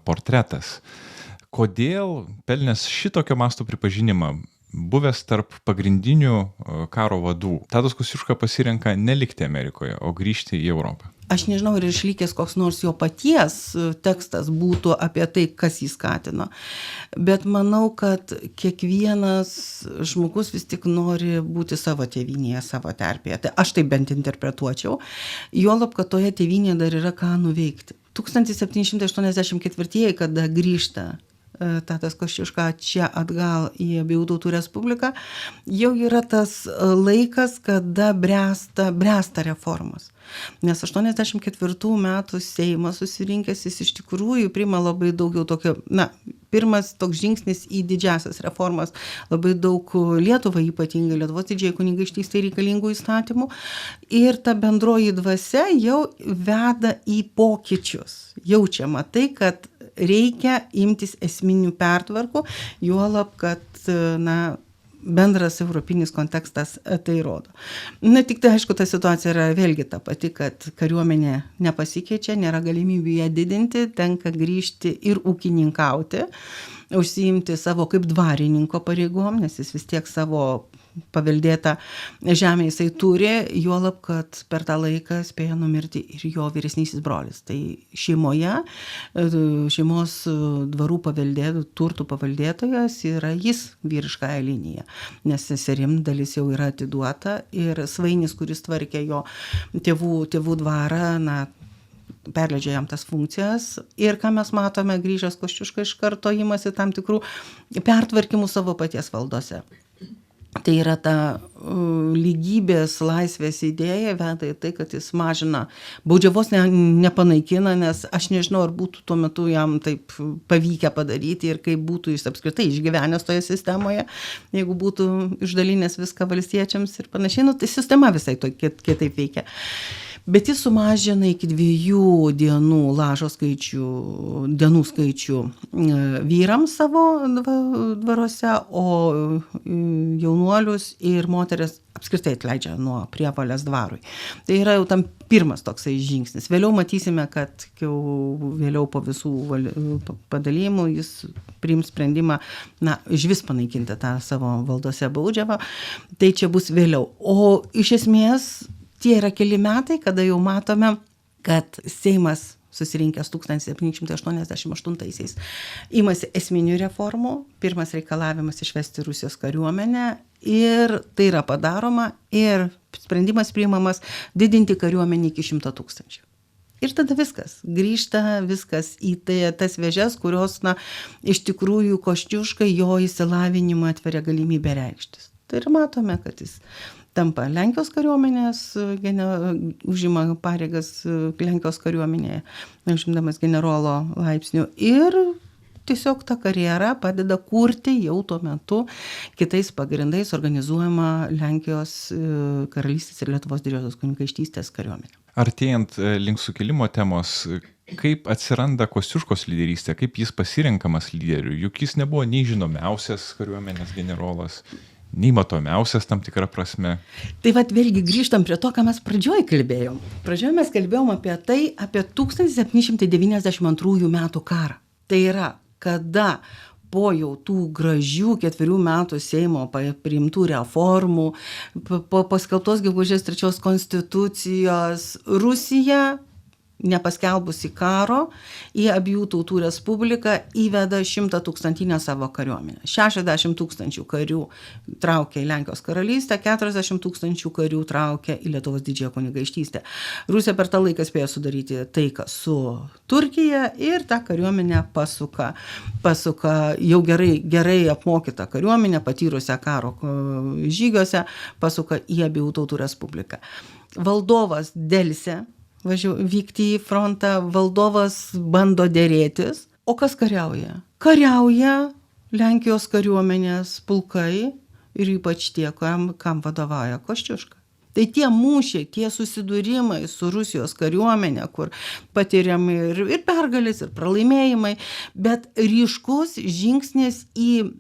portretas. Kodėl pelnęs šitokio masto pripažinimą, buvęs tarp pagrindinių karo vadų, Tadas Kosciuška pasirenka nelikti Amerikoje, o grįžti į Europą? Aš nežinau, ar išlikęs koks nors jo paties tekstas būtų apie tai, kas jį skatino. Bet manau, kad kiekvienas žmogus vis tik nori būti savo tėvynėje, savo terpėje. Tai aš taip bent interpretuočiau. Juolab, kad toje tėvynėje dar yra ką nuveikti. 1784, kada grįžta Tadas Kosciuška čia atgal į Abiejų Tautų Respubliką, jau yra tas laikas, kada bręsta reformos. Nes 84 metų Seimas susirinkęs, jis iš tikrųjų priima labai daug jau tokio, pirmas toks žingsnis į didžiasias reformas, labai daug Lietuvai, ypatingai Lietuvos didžiai kunigaikštystei reikalingų įstatymų. Ir ta bendroji dvasia jau veda į pokyčius. Jaučiama tai, kad reikia imtis esminių pertvarkų, juolab, kad bendras europinis kontekstas tai rodo. Na, tik tai aišku, ta situacija yra vėlgi ta pati, kad kariuomenė nepasikeičia, nėra galimybių ją didinti, tenka grįžti ir ūkininkauti, užsiimti savo kaip dvarininko pareigom, nes jis vis tiek savo paveldėtą žemę jisai turi, juolab, kad per tą laiką spėjo numirti ir jo vyresnysis brolis. Tai šeimoje, šeimos dvarų turtų paveldėtojas yra jis vyriškąja linija, nes seserim dalis jau yra atiduota ir svainis, kuris tvarkė jo tėvų dvarą, perleidžia jam tas funkcijas ir ką mes matome, grįžęs Kosciuška iš karto imasi tam tikrų pertvarkymų savo paties valdose. Tai yra ta lygybės laisvės idėja veda į tai, kad jis mažina, baudžiavos nepanaikina, nes aš nežinau, ar būtų tuo metu jam taip pavykę padaryti ir kaip būtų jis apskritai išgyvenęs toje sistemoje, jeigu būtų išdalinęs viską valstiečiams ir panašiai, tai sistema visai to kitaip veikia. Bet jis sumažina iki 2 dienų lažo dienų skaičių vyrams savo dvaruose, o jaunuolius ir moteris apskritai atleidžia nuo prievolės dvarui. Tai yra jau tam pirmas toksai žingsnis. Vėliau matysime, kad vėliau po visų padalijimų jis priims sprendimą, išvis panaikinti tą savo valdose baudžiavą. Tai čia bus vėliau. O iš esmės tie yra keli metai, kada jau matome, kad Seimas susirinkęs 1788-aisiais imasi esminių reformų. Pirmas reikalavimas išvesti Rusijos kariuomenę ir tai yra padaroma ir sprendimas priimamas didinti kariuomenę iki 100 000. Ir tada grįžta viskas į tas vėžes, kurios, iš tikrųjų Kosciuškai jo įsilavinimą atveria galimybę reikštis. Tai ir matome, kad jis tampa Lenkijos kariuomenės, užima pareigas Lenkijos kariuomenėje, užimdamas generolo laipsnių ir tiesiog ta karjera padeda kurti jau tuo metu kitais pagrindais organizuojama Lenkijos karalystės ir Lietuvos didžiosios kunigaikštystės kariuomenė. Artėjant link sukilimo temos, kaip atsiranda Kosciuškos lyderystė, kaip jis pasirenkamas lyderiu, juk jis nebuvo nei žinomiausias kariuomenės generolas, nei matomiausias tam tikrą prasme. Tai vėlgi grįžtam prie to, ką mes pradžioj kalbėjom. Pradžioj mes kalbėjom apie 1792 metų karą. Tai yra, kada po jau tų gražių 4 metų Seimo priimtų reformų, po paskelbtos gegužės 3 konstitucijos, Rusija, nepaskelbusi karo, į abiejų tautų respubliką įveda 100 000 savo kariuomenę. 60 000 karių traukia į Lenkijos karalystę, 40 000 karių traukia į Lietuvos didžiąją kunigaikštystę. Rusija per tą laiką spėjo sudaryti taiką su Turkija ir tą kariuomenę pasuka jau gerai apmokytą kariuomenę, patyrusią karo žygiuose, pasuka į abiejų tautų respubliką. Valdovas delsė vykti į frontą, valdovas bando derėtis. O kas kariauja? Kariauja Lenkijos kariuomenės pulkai ir ypač tie, kam vadovauja Kosciuška. Tai tie mūšiai, tie susidūrimai su Rusijos kariuomenė, kur patiriam ir pergalės, ir pralaimėjimai, bet ryškus žingsnis į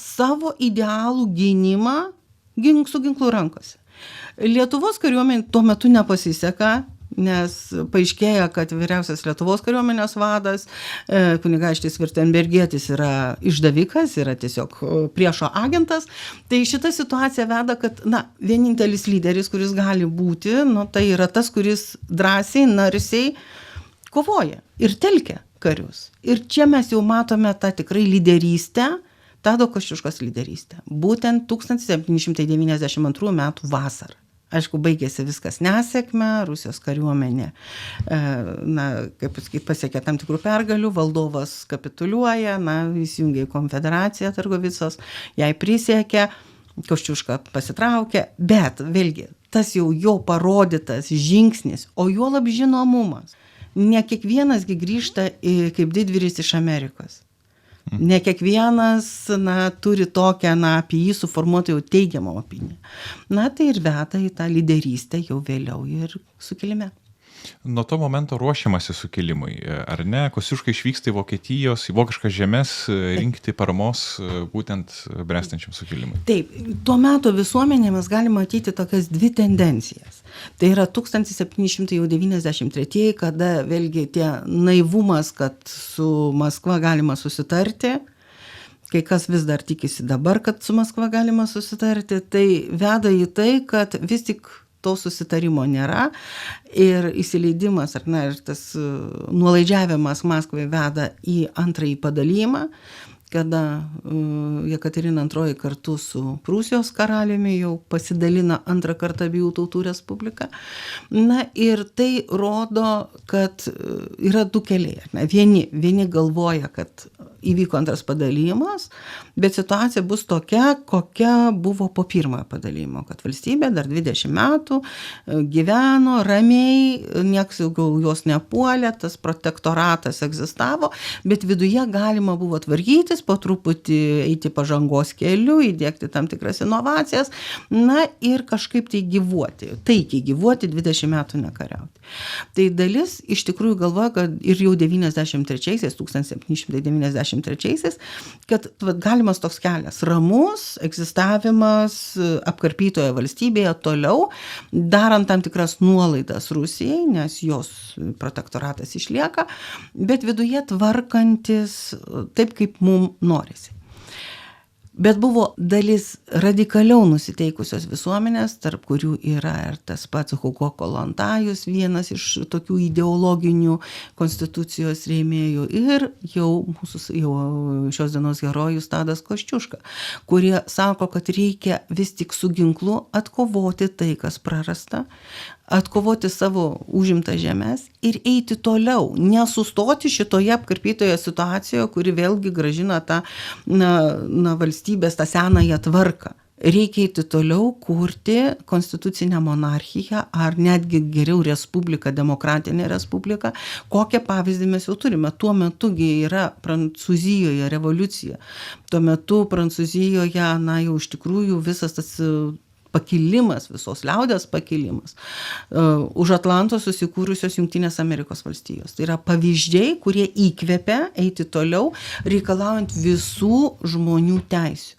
savo idealų gynimą su ginklu rankose. Lietuvos kariuomenė tuo metu nepasiseka, nes paaiškėja, kad vyriausias Lietuvos kariuomenės vadas, kunigaikštis Virtembergietis yra išdavikas, yra tiesiog priešo agentas. Tai šita situacija veda, kad vienintelis lyderis, kuris gali būti, tai yra tas, kuris drąsiai, narsiai kovoja ir telkia karius. Ir čia mes jau matome tą tikrai lyderystę, Tado Kosciuškos lyderystę. Būtent 1792 metų vasarą. Aišku, baigėsi viskas nesėkme, Rusijos kariuomenė, pasiekė tam tikrų pergalių, valdovas kapituliuoja, įsijungia į konfederaciją Targovicos, jai prisiekė, Kosciuška pasitraukė, bet vėlgi, tas jau jo parodytas žingsnis, o juolab žinomumas. Ne kiekvienasgi grįžta kaip didvyris iš Amerikos. Ne kiekvienas turi tokią apie jį suformuotą jau teigiamą opiniją. Tai ir veda į tą lyderystę jau vėliau ir sukilime. Nuo to momento ruošiamasi sukilimui, ar ne? Kosciuška išvyksta į Vokietijos, į vokiškas žemes rinkti paramos būtent bręstančiam sukilimui. Taip, tuo metu visuomenėje mes galime matyti tokias dvi tendencijas. Tai yra 1793, kada vėlgi tie naivumas, kad su Maskva galima susitarti, kai kas vis dar tikisi dabar, kad su Maskva galima susitarti, tai veda į tai, kad vis tik to susitarimo nėra ir įsileidimas, ar ne, ir tas nuolaidžiavimas Maskvai veda į antrąjį padalijimą, kada Jekaterina II kartu su Prūsijos karaliumi jau pasidalina antrą kartą abiejų tautų respubliką. Na ir tai rodo, kad yra du keliai. Vieni galvoja, kad įvyko antras padalijimas, bet situacija bus tokia, kokia buvo po pirmojo padalijimo, kad valstybė dar 20 metų gyveno ramiai, nieks jau jos nepuolė, tas protektoratas egzistavo, bet viduje galima buvo tvarkytis, po truputį eiti pažangos keliu, įdiegti tam tikras inovacijas, na ir kažkaip tai gyvuoti, taikiai gyvuoti, 20 metų nekariauti. Tai dalis iš tikrųjų galvoja, kad ir jau 1793, kad galimas toks kelias, ramus egzistavimas apkarpytoje valstybėje toliau, darant tam tikras nuolaidas Rusijai, nes jos protektoratas išlieka, bet viduje tvarkantis taip, kaip mums norisi. Bet buvo dalis radikaliau nusiteikusios visuomenės, tarp kurių yra ir tas pats Hugo Kolontajus, vienas iš tokių ideologinių konstitucijos rėmėjų, ir jau šios dienos herojus Tadas Kosciuška, kurie sako, kad reikia vis tik su ginklu atkovoti tai, kas prarasta, atkovoti savo užimtas žemes ir eiti toliau, nesustoti šitoje apkarpytoje situacijoje, kuri vėlgi grąžina tą valstybės, tą senąją tvarką. Reikia eiti toliau, kurti konstitucinę monarchiją ar netgi geriau respubliką, demokratinę respubliką. Kokią pavyzdį mes jau turime? Tuo metugi yra Prancūzijoje revoliucija. Tuo metu Prancūzijoje, jau iš tikrųjų visas tas pakilimas, visos liaudės pakilimas, už Atlanto susikūrusios Jungtinės Amerikos valstijos. Tai yra pavyzdžiai, kurie įkvepia eiti toliau, reikalaujant visų žmonių teisių.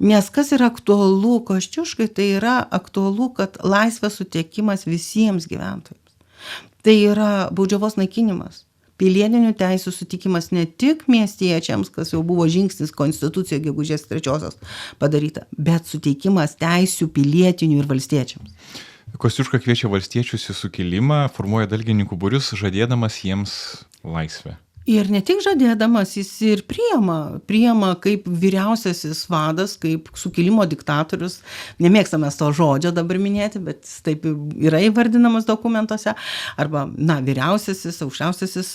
Nes kas yra aktualu Kosciuškai, tai yra aktualu, kad laisvės suteikimas visiems gyventojams. Tai yra baudžiavos naikinimas. Pilietinių teisų sutikimas ne tik miestiečiams, kas jau buvo žingsnis konstitucijoje gegužės 3 padaryta, bet suteikimas teisių pilietinių ir valstiečiams. Kosciuška kviečia valstiečius į sukilimą, formuoja dalgininkų būrius, žadėdamas jiems laisvę. Ir ne tik žadėdamas, jis ir priema kaip vyriausiasis vadas, kaip sukilimo diktatorius. Nemėgstame to žodžio dabar minėti, bet taip yra įvardinamas dokumentuose. Arba, vyriausiasis, aukščiausiasis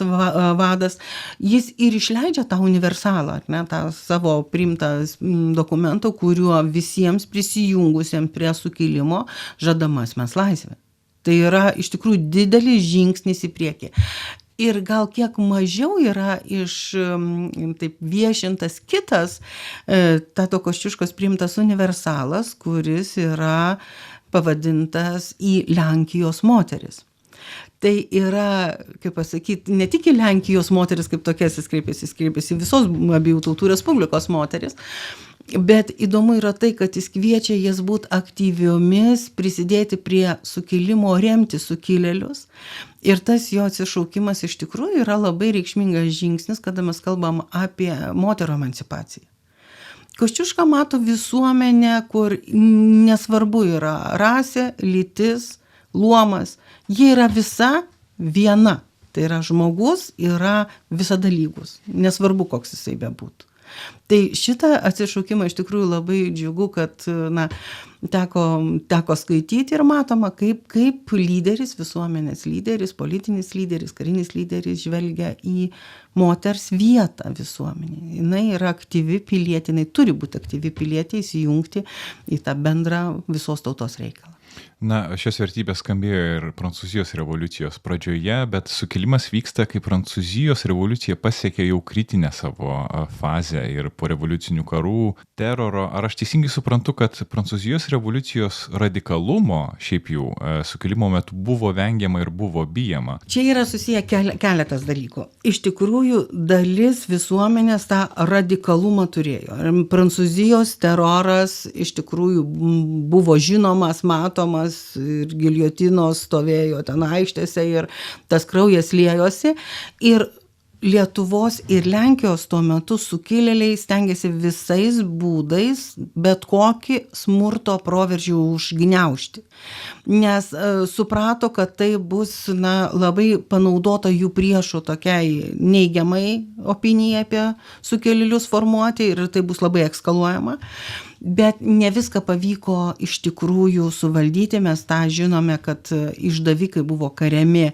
vadas. Jis ir išleidžia tą universalą, tą savo priimtą dokumentą, kuriuo visiems prisijungusiems prie sukilimo žadama asmens laisvė. Tai yra iš tikrųjų didelis žingsnis į priekį. Ir gal kiek mažiau yra taip viešintas kitas Tado Kosciuškos priimtas universalas, kuris yra pavadintas į Lenkijos moteris. Tai yra, kaip pasakyti, ne tik į Lenkijos moteris kaip tokias jis kreipiasi visos abiejų tautų respublikos moteris, bet įdomu yra tai, kad jis kviečia jas būti aktyviomis, prisidėti prie sukilimo, remti sukilėlius. Ir tas jo atsišaukimas iš tikrųjų yra labai reikšmingas žingsnis, kada mes kalbam apie moterų emancipaciją. Kosciuška mato visuomenę, kur nesvarbu yra rasė, lytis, luomas. Jie yra visa viena. Tai yra žmogus, yra visada lygus. Nesvarbu, koks jisai bebūtų. Tai šitą atsišaukimą iš tikrųjų labai džiugu, kad teko skaityti ir matoma, kaip lyderis, visuomenės lyderis, politinis lyderis, karinis lyderis žvelgia į moters vietą visuomenėje. Jinai yra aktyvi pilietė, jinai turi būti aktyvi pilietė, įsijungti į tą bendrą visos tautos reikalą. Na, šios vertybės skambėjo ir Prancūzijos revoliucijos pradžioje, bet sukilimas vyksta, kai Prancūzijos revoliucija pasiekė jau kritinę savo fazę ir po revoliucinių karų, teroro. Ar aš teisingai suprantu, kad Prancūzijos revoliucijos radikalumo šiaip jau sukilimo metu buvo vengiama ir buvo bijama? Čia yra susiję keletas dalykų. Iš tikrųjų, dalis visuomenės tą radikalumą turėjo. Prancūzijos teroras iš tikrųjų buvo žinomas, matomas, ir giljotinos stovėjo ten aikštėse ir tas kraujas liejosi. Ir Lietuvos ir Lenkijos tuo metu sukilėliai stengiasi visais būdais bet kokį smurto proveržį užgniaužti. Nes suprato, kad tai bus labai panaudota jų priešų tokiai neigiamai opinijai apie sukilėlius formuoti ir tai bus labai eskaluojama. Bet ne viską pavyko iš tikrųjų suvaldyti, mes tą žinome, kad išdavikai buvo kariami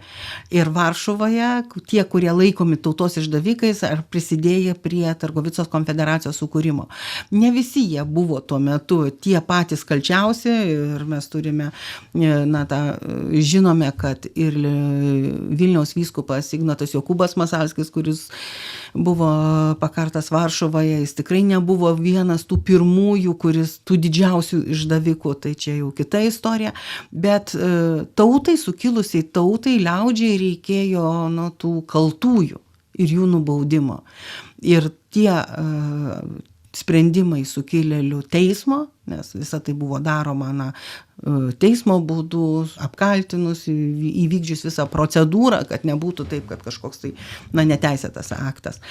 ir Varšuvoje, tie, kurie laikomi tautos išdavikais ar prisidėję prie Targovicos konfederacijos sukūrimo. Ne visi jie buvo tuo metu tie patys kalčiausi ir mes turime, žinome, kad ir Vilniaus vyskupas Ignatas Jokūbas Masalskis, kuris buvo pakartas Varšuvoje, jis tikrai nebuvo vienas tų pirmųjų, kuris tų didžiausių išdavikų, tai čia jau kita istorija, bet tautai, sukilusiai tautai, liaudžiai reikėjo tų kaltųjų ir jų nubaudimo. Ir tie sprendimai sukilėlių teismo, nes visa tai buvo daroma teismo būdu, apkaltinus, įvykdžius visą procedūrą, kad nebūtų taip, kad kažkoks tai neteisėtas aktas.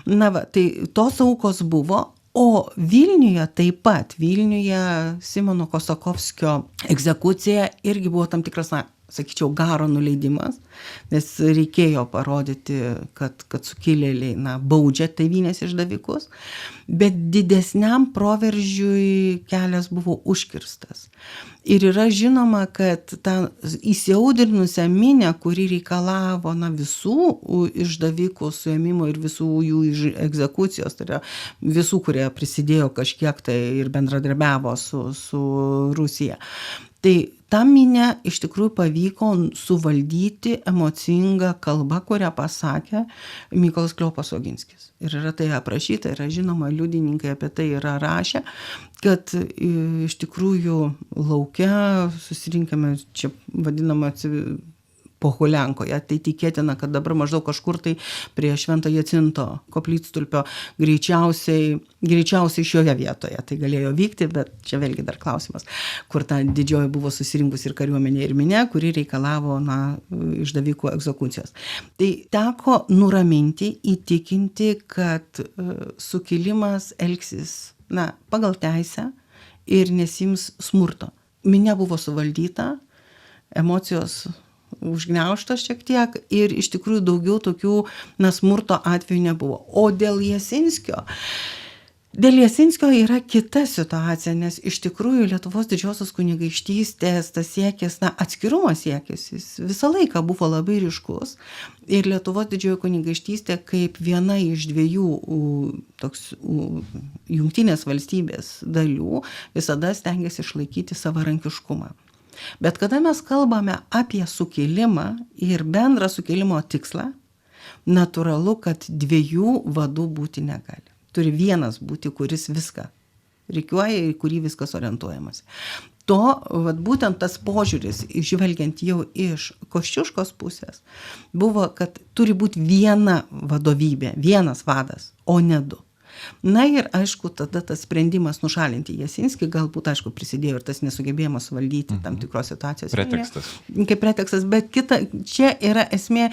Tai tos aukos buvo. O Vilniuje taip pat, Simono Kosakovskio egzekucija irgi buvo tam tikras, sakyčiau, garo nuleidimas, nes reikėjo parodyti, kad sukilėliai baudžia tėvynės išdavikus, bet didesniam proveržiui kelias buvo užkirstas. Ir yra žinoma, kad tą įsiaudrinusią minią, kuri reikalavo visų išdavikų suėmimo ir visų jų egzekucijos, tai yra visų, kurie prisidėjo kažkiek tai ir bendradarbiavo su Rusija. Tai tą minią iš tikrųjų pavyko suvaldyti emocingą kalbą, kurią pasakė Mykolas Kleopas Oginskis. Ir yra tai aprašyta, yra žinoma, liudininkai apie tai yra rašę, kad iš tikrųjų lauke susirinkame čia vadinamą Pohuliankoje. Tai tikėtina, kad dabar maždaug kažkur tai prie Švento Jacinto koplytstulpio greičiausiai šioje vietoje tai galėjo vykti, bet čia vėlgi dar klausimas, kur ta didžioji buvo susirinkusi ir kariuomenė ir minia, kuri reikalavo išdavikų egzekucijos. Tai teko nuraminti, įtikinti, kad sukilimas elgsis pagal teisę ir nesiims smurto. Minia buvo suvaldyta, emocijos užgniaužtas šiek tiek ir iš tikrųjų daugiau tokių smurto atvejų nebuvo. O dėl Jasinskio yra kita situacija, nes iš tikrųjų Lietuvos didžiosios kunigaikštystės tas siekis, atskirumo siekis, jis visą laiką buvo labai ryškus ir Lietuvos didžioji kunigaikštystė kaip viena iš dviejų jungtinės valstybės dalių visada stengiasi išlaikyti savarankiškumą. Bet kada mes kalbame apie sukilimą ir bendrą sukilimo tikslą, natūralu, kad dviejų vadų būti negali. Turi vienas būti, kuris viską rikiuoja ir kurį viskas orientuojamas. Būtent tas požiūris, žvelgiant jau iš Kosciuškos pusės, buvo, kad turi būti viena vadovybė, vienas vadas, o ne du. Ir aišku, tada tas sprendimas nušalinti Jasinskį, galbūt, aišku, prisidėjo ir tas nesugebėjimas valdyti tam tikros situacijos. Pretekstas. Kaip pretekstas, bet čia yra esmė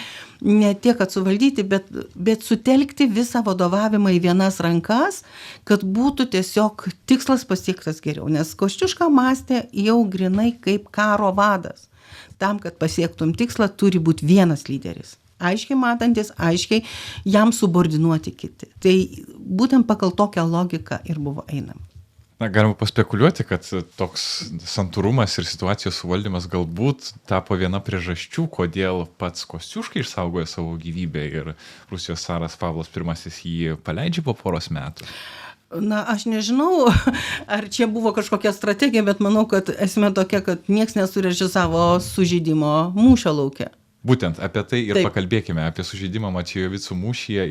ne tiek, kad suvaldyti, bet sutelkti visą vadovavimą į vienas rankas, kad būtų tiesiog tikslas pasiektas geriau. Nes Kosciuška mąstė jau grinai kaip karo vadas. Tam, kad pasiektum tikslą, turi būti vienas lyderis. Aiškiai matantis, aiškiai jam subordinuoti kiti. Tai būtent pagal tokią logiką ir buvo einama. Galima paspekuliuoti, kad toks santūrumas ir situacijos suvaldymas galbūt tapo viena priežasčių, kodėl pats Kosciuška išsaugojo savo gyvybę ir Rusijos caras Pavlas I jį paleidžia po poros metų. Na, aš nežinau, ar čia buvo kažkokia strategija, bet manau, kad esmė tokia, kad nieks nesurežisavo sužeidimo mūšio lauke. Būtent apie tai ir Taip. pakalbėkime, apie sužeidimą Mačijovico mūšyje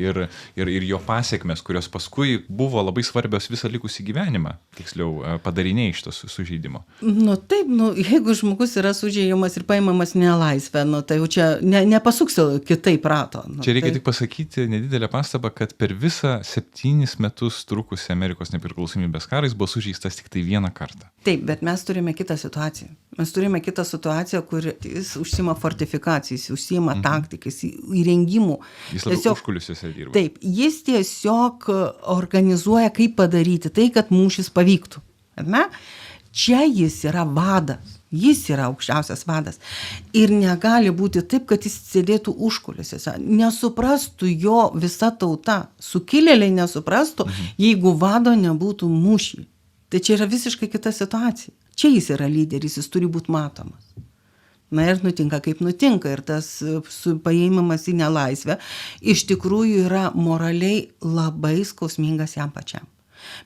ir jo pasiekmes, kurios paskui buvo labai svarbios visą likusį gyvenimą, tiksliau padariniai iš to sužeidimo. Nu taip, jeigu žmogus yra sužeidimas ir paimamas nelaisvę, tai jau čia nepasuksiu kitaip rato. Čia reikia tik pasakyti nedidelę pastabą, kad per visą 7 metus trukusi Amerikos nepriklausomybės karais buvo sužeistas tik tai vieną kartą. Taip, bet mes turime kitą situaciją. Mes turime kitą situaciją, kur jis užsima fortifikacijais, užsima taktikais, įrengimų. Jis labiau užkulisiuose dirba. Taip, jis tiesiog organizuoja, kaip padaryti tai, kad mūšis pavyktų. Ar ne? Čia jis yra vadas. Jis yra aukščiausias vadas. Ir negali būti taip, kad jis sėdėtų užkulisiuose. Nesuprastų jo visa tauta. Sukilėliai nesuprastų, jeigu vado nebūtų mūšį. Tai čia yra visiškai kita situacija. Čia jis yra lyderis, jis turi būti matomas. Na ir nutinka kaip nutinka. Ir tas paėmimas į nelaisvę iš tikrųjų yra moraliai labai skausmingas jam pačiam.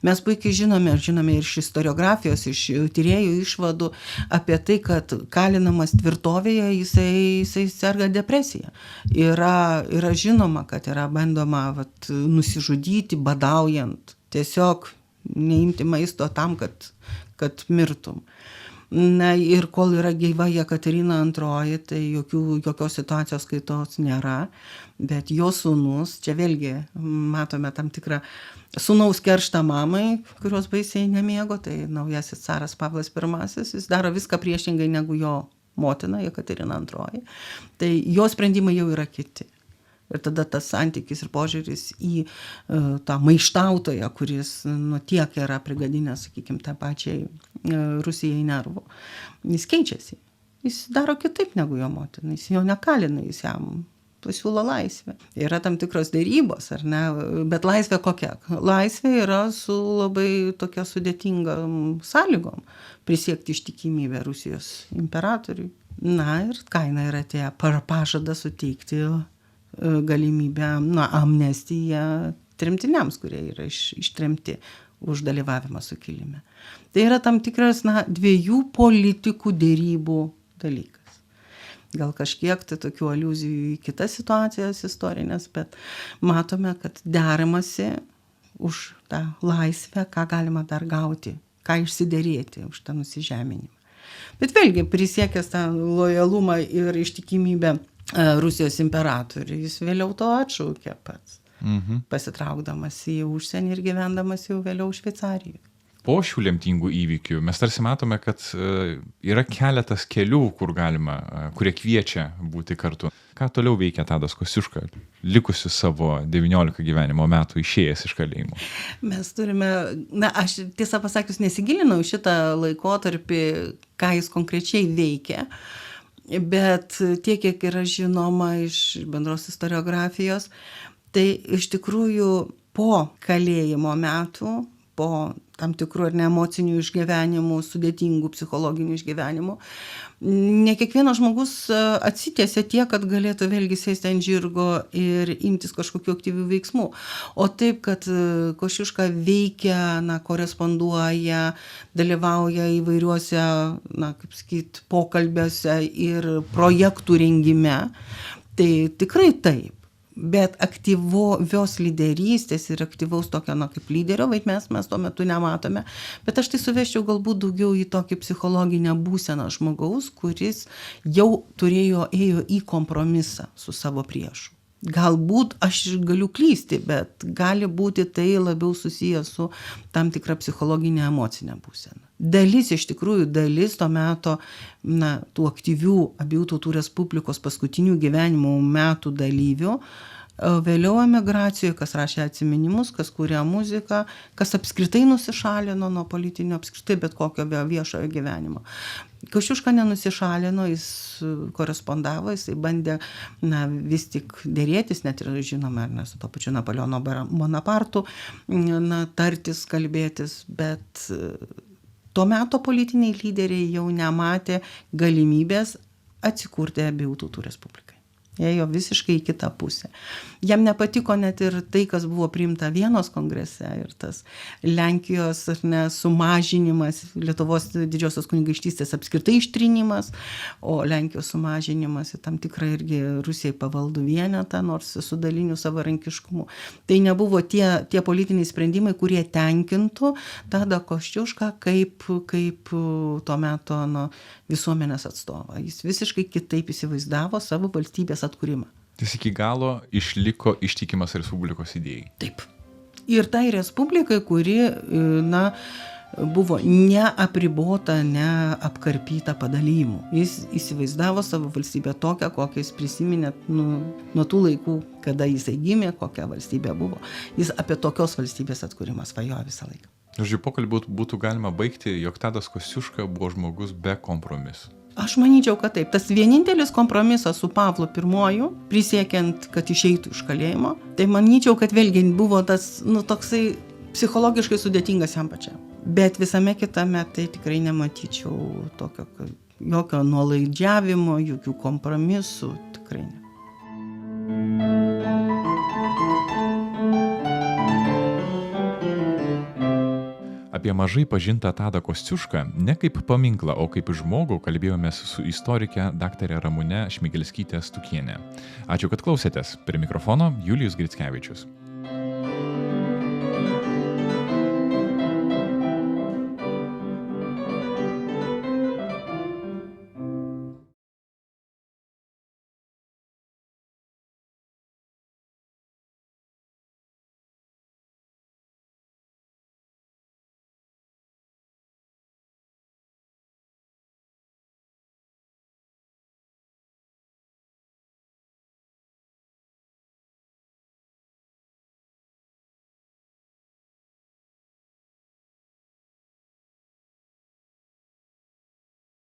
Mes puikiai žinome ir iš istoriografijos, iš tyrėjų išvadų apie tai, kad kalinamas tvirtovėje jisai serga depresija. Yra žinoma, kad yra bandoma nusižudyti, badaujant, tiesiog neimti maisto tam, kad mirtum. Na ir kol yra gyva Jekaterina II, tai jokios situacijos kaitos nėra, bet jo sūnus, čia vėlgi matome tam tikrą sūnaus kerštą mamai, kurios baisiai nemėgo, tai naujasis caras Pavlas I, jis daro viską priešingai negu jo motina Jekaterina II, tai jo sprendimai jau yra kiti. Ir tada tas santykis ir požiūris į tą maištautoją, kuris tiek yra prigadinęs, sakykime, tą pačiai Rusijai nervų, jis keičiasi. Jis daro kitaip negu jo motina, jis jo nekalina, jis jam pasiūlo laisvę. Yra tam tikros dėrybos, ar ne? Bet laisvė kokia? Laisvė yra su labai tokia sudėtinga sąlygom prisiekti ištikimybę Rusijos imperatoriui. Na ir kaina yra tie pažada suteikti galimybę, amnestiją tremtiniams, kurie yra ištremti už dalyvavimą sukilime. Tai yra tam tikras, dviejų politikų dėrybų dalykas. Gal kažkiek tai tokių aliuzijų į kitas situacijas istorinės, bet matome, kad deramasi už tą laisvę, ką galima dar gauti, ką išsiderėti už tą nusižeminimą. Bet vėlgi prisiekęs tą lojalumą ir ištikimybę Rusijos imperatoriui, jis vėliau to atšaukė pats, pasitraukdamas į užsienį ir gyvendamas jau vėliau Šveicarijoje. Po šių lemtingų įvykių mes tarsi matome, kad yra keletas kelių, kurie kviečia būti kartu. Ką toliau veikia Tadas Kosciuška, likusius savo 19 gyvenimo metų išėjęs iš kalėjimo? Mes turime, aš tiesą pasakius nesigilinau šitą laikotarpį, ką jis konkrečiai veikia, bet tiek, kiek yra žinoma iš bendros istoriografijos, tai iš tikrųjų po kalėjimo metų, po tam tikrų ir neemocinių išgyvenimų, sudėtingų psichologinių išgyvenimų, ne kiekvienas žmogus atsitiesia tiek, kad galėtų vėlgi sėsti ant žirgo ir imtis kažkokių aktyvių veiksmų. O taip, kad Kosciuška veikia, koresponduoja, dalyvauja įvairiuose, pokalbiuose ir projektų rengime, tai tikrai taip. Bet aktyvios lyderystės ir aktyvaus tokio, kaip lyderio vaidmens mes tuo metu nematome. Bet aš tai suvesčiau galbūt daugiau į tokį psichologinę būseną žmogaus, kuris jau ėjo į kompromisą su savo priešu. Galbūt aš galiu klysti, bet gali būti tai labiau susijęs su tam tikra psichologinė emocinė būsena. Dalis to meto, tų aktyvių abiejų tautų respublikos paskutinių gyvenimo metų dalyvių, vėliau emigracijoje, kas rašė atsiminimus, kas kūrė muziką, kas apskritai nusišalino nuo politinio, apskritai bet kokio viešojo gyvenimo. Kosciuška nenusišalino, jis korespondavo, jis bandė vis tik dėrėtis, net ir žinoma, su to pačiu Napoleonu Bonapartu, tartis, kalbėtis, bet tuo metu politiniai lyderiai jau nematė galimybės atsikurti abiejų tautų respublikai. ėjo visiškai į kitą pusę. Jam nepatiko net ir tai, kas buvo priimta Vienos kongrese ir tas Lenkijos sumažinimas, Lietuvos didžiosios kunigaikštystės apskritai ištrynimas, o Lenkijos sumažinimas į tam tikrą irgi Rusijai pavaldų vienetą, nors su daliniu savarankiškumu. Tai nebuvo tie politiniai sprendimai, kurie tenkintų Tadą Kosciušką kaip to meto visuomenės atstovą. Jis visiškai kitaip įsivaizdavo savo valstybės atkūrimą. Jis iki galo išliko ištikimas Respublikos idėjai. Taip. Ir tai Respublikai, kuri buvo neapribota, neapkarpyta padalymų. Jis įsivaizdavo savo valstybę tokią, kokią jis prisiminė nuo tų laikų, kada jisai gimė, kokia valstybė buvo. Jis apie tokios valstybės atkūrimą svajojo visą laiką. Žodžiu, pokalbį būtų galima baigti, jog Tadas Kosciuška buvo žmogus be kompromisų. Aš manyčiau, kad taip. Tas vienintelis kompromisas su Pavlu I, prisiekiant, kad išeitų iš kalėjimo, tai manyčiau, kad vėlgi buvo tas, toksai psichologiškai sudėtingas jam pačiam. Bet visame kitame tai tikrai nematyčiau jokio nuolaidžiavimo, jokių kompromisų, tikrai ne. Apie mažai pažintą Tadą Kosciušką ne kaip paminklą, o kaip žmogų kalbėjomės su istorike dr. Ramune Šmigelskyte Stukiene. Ačiū, kad klausėtės. Prie mikrofono Julijus Grickevičius.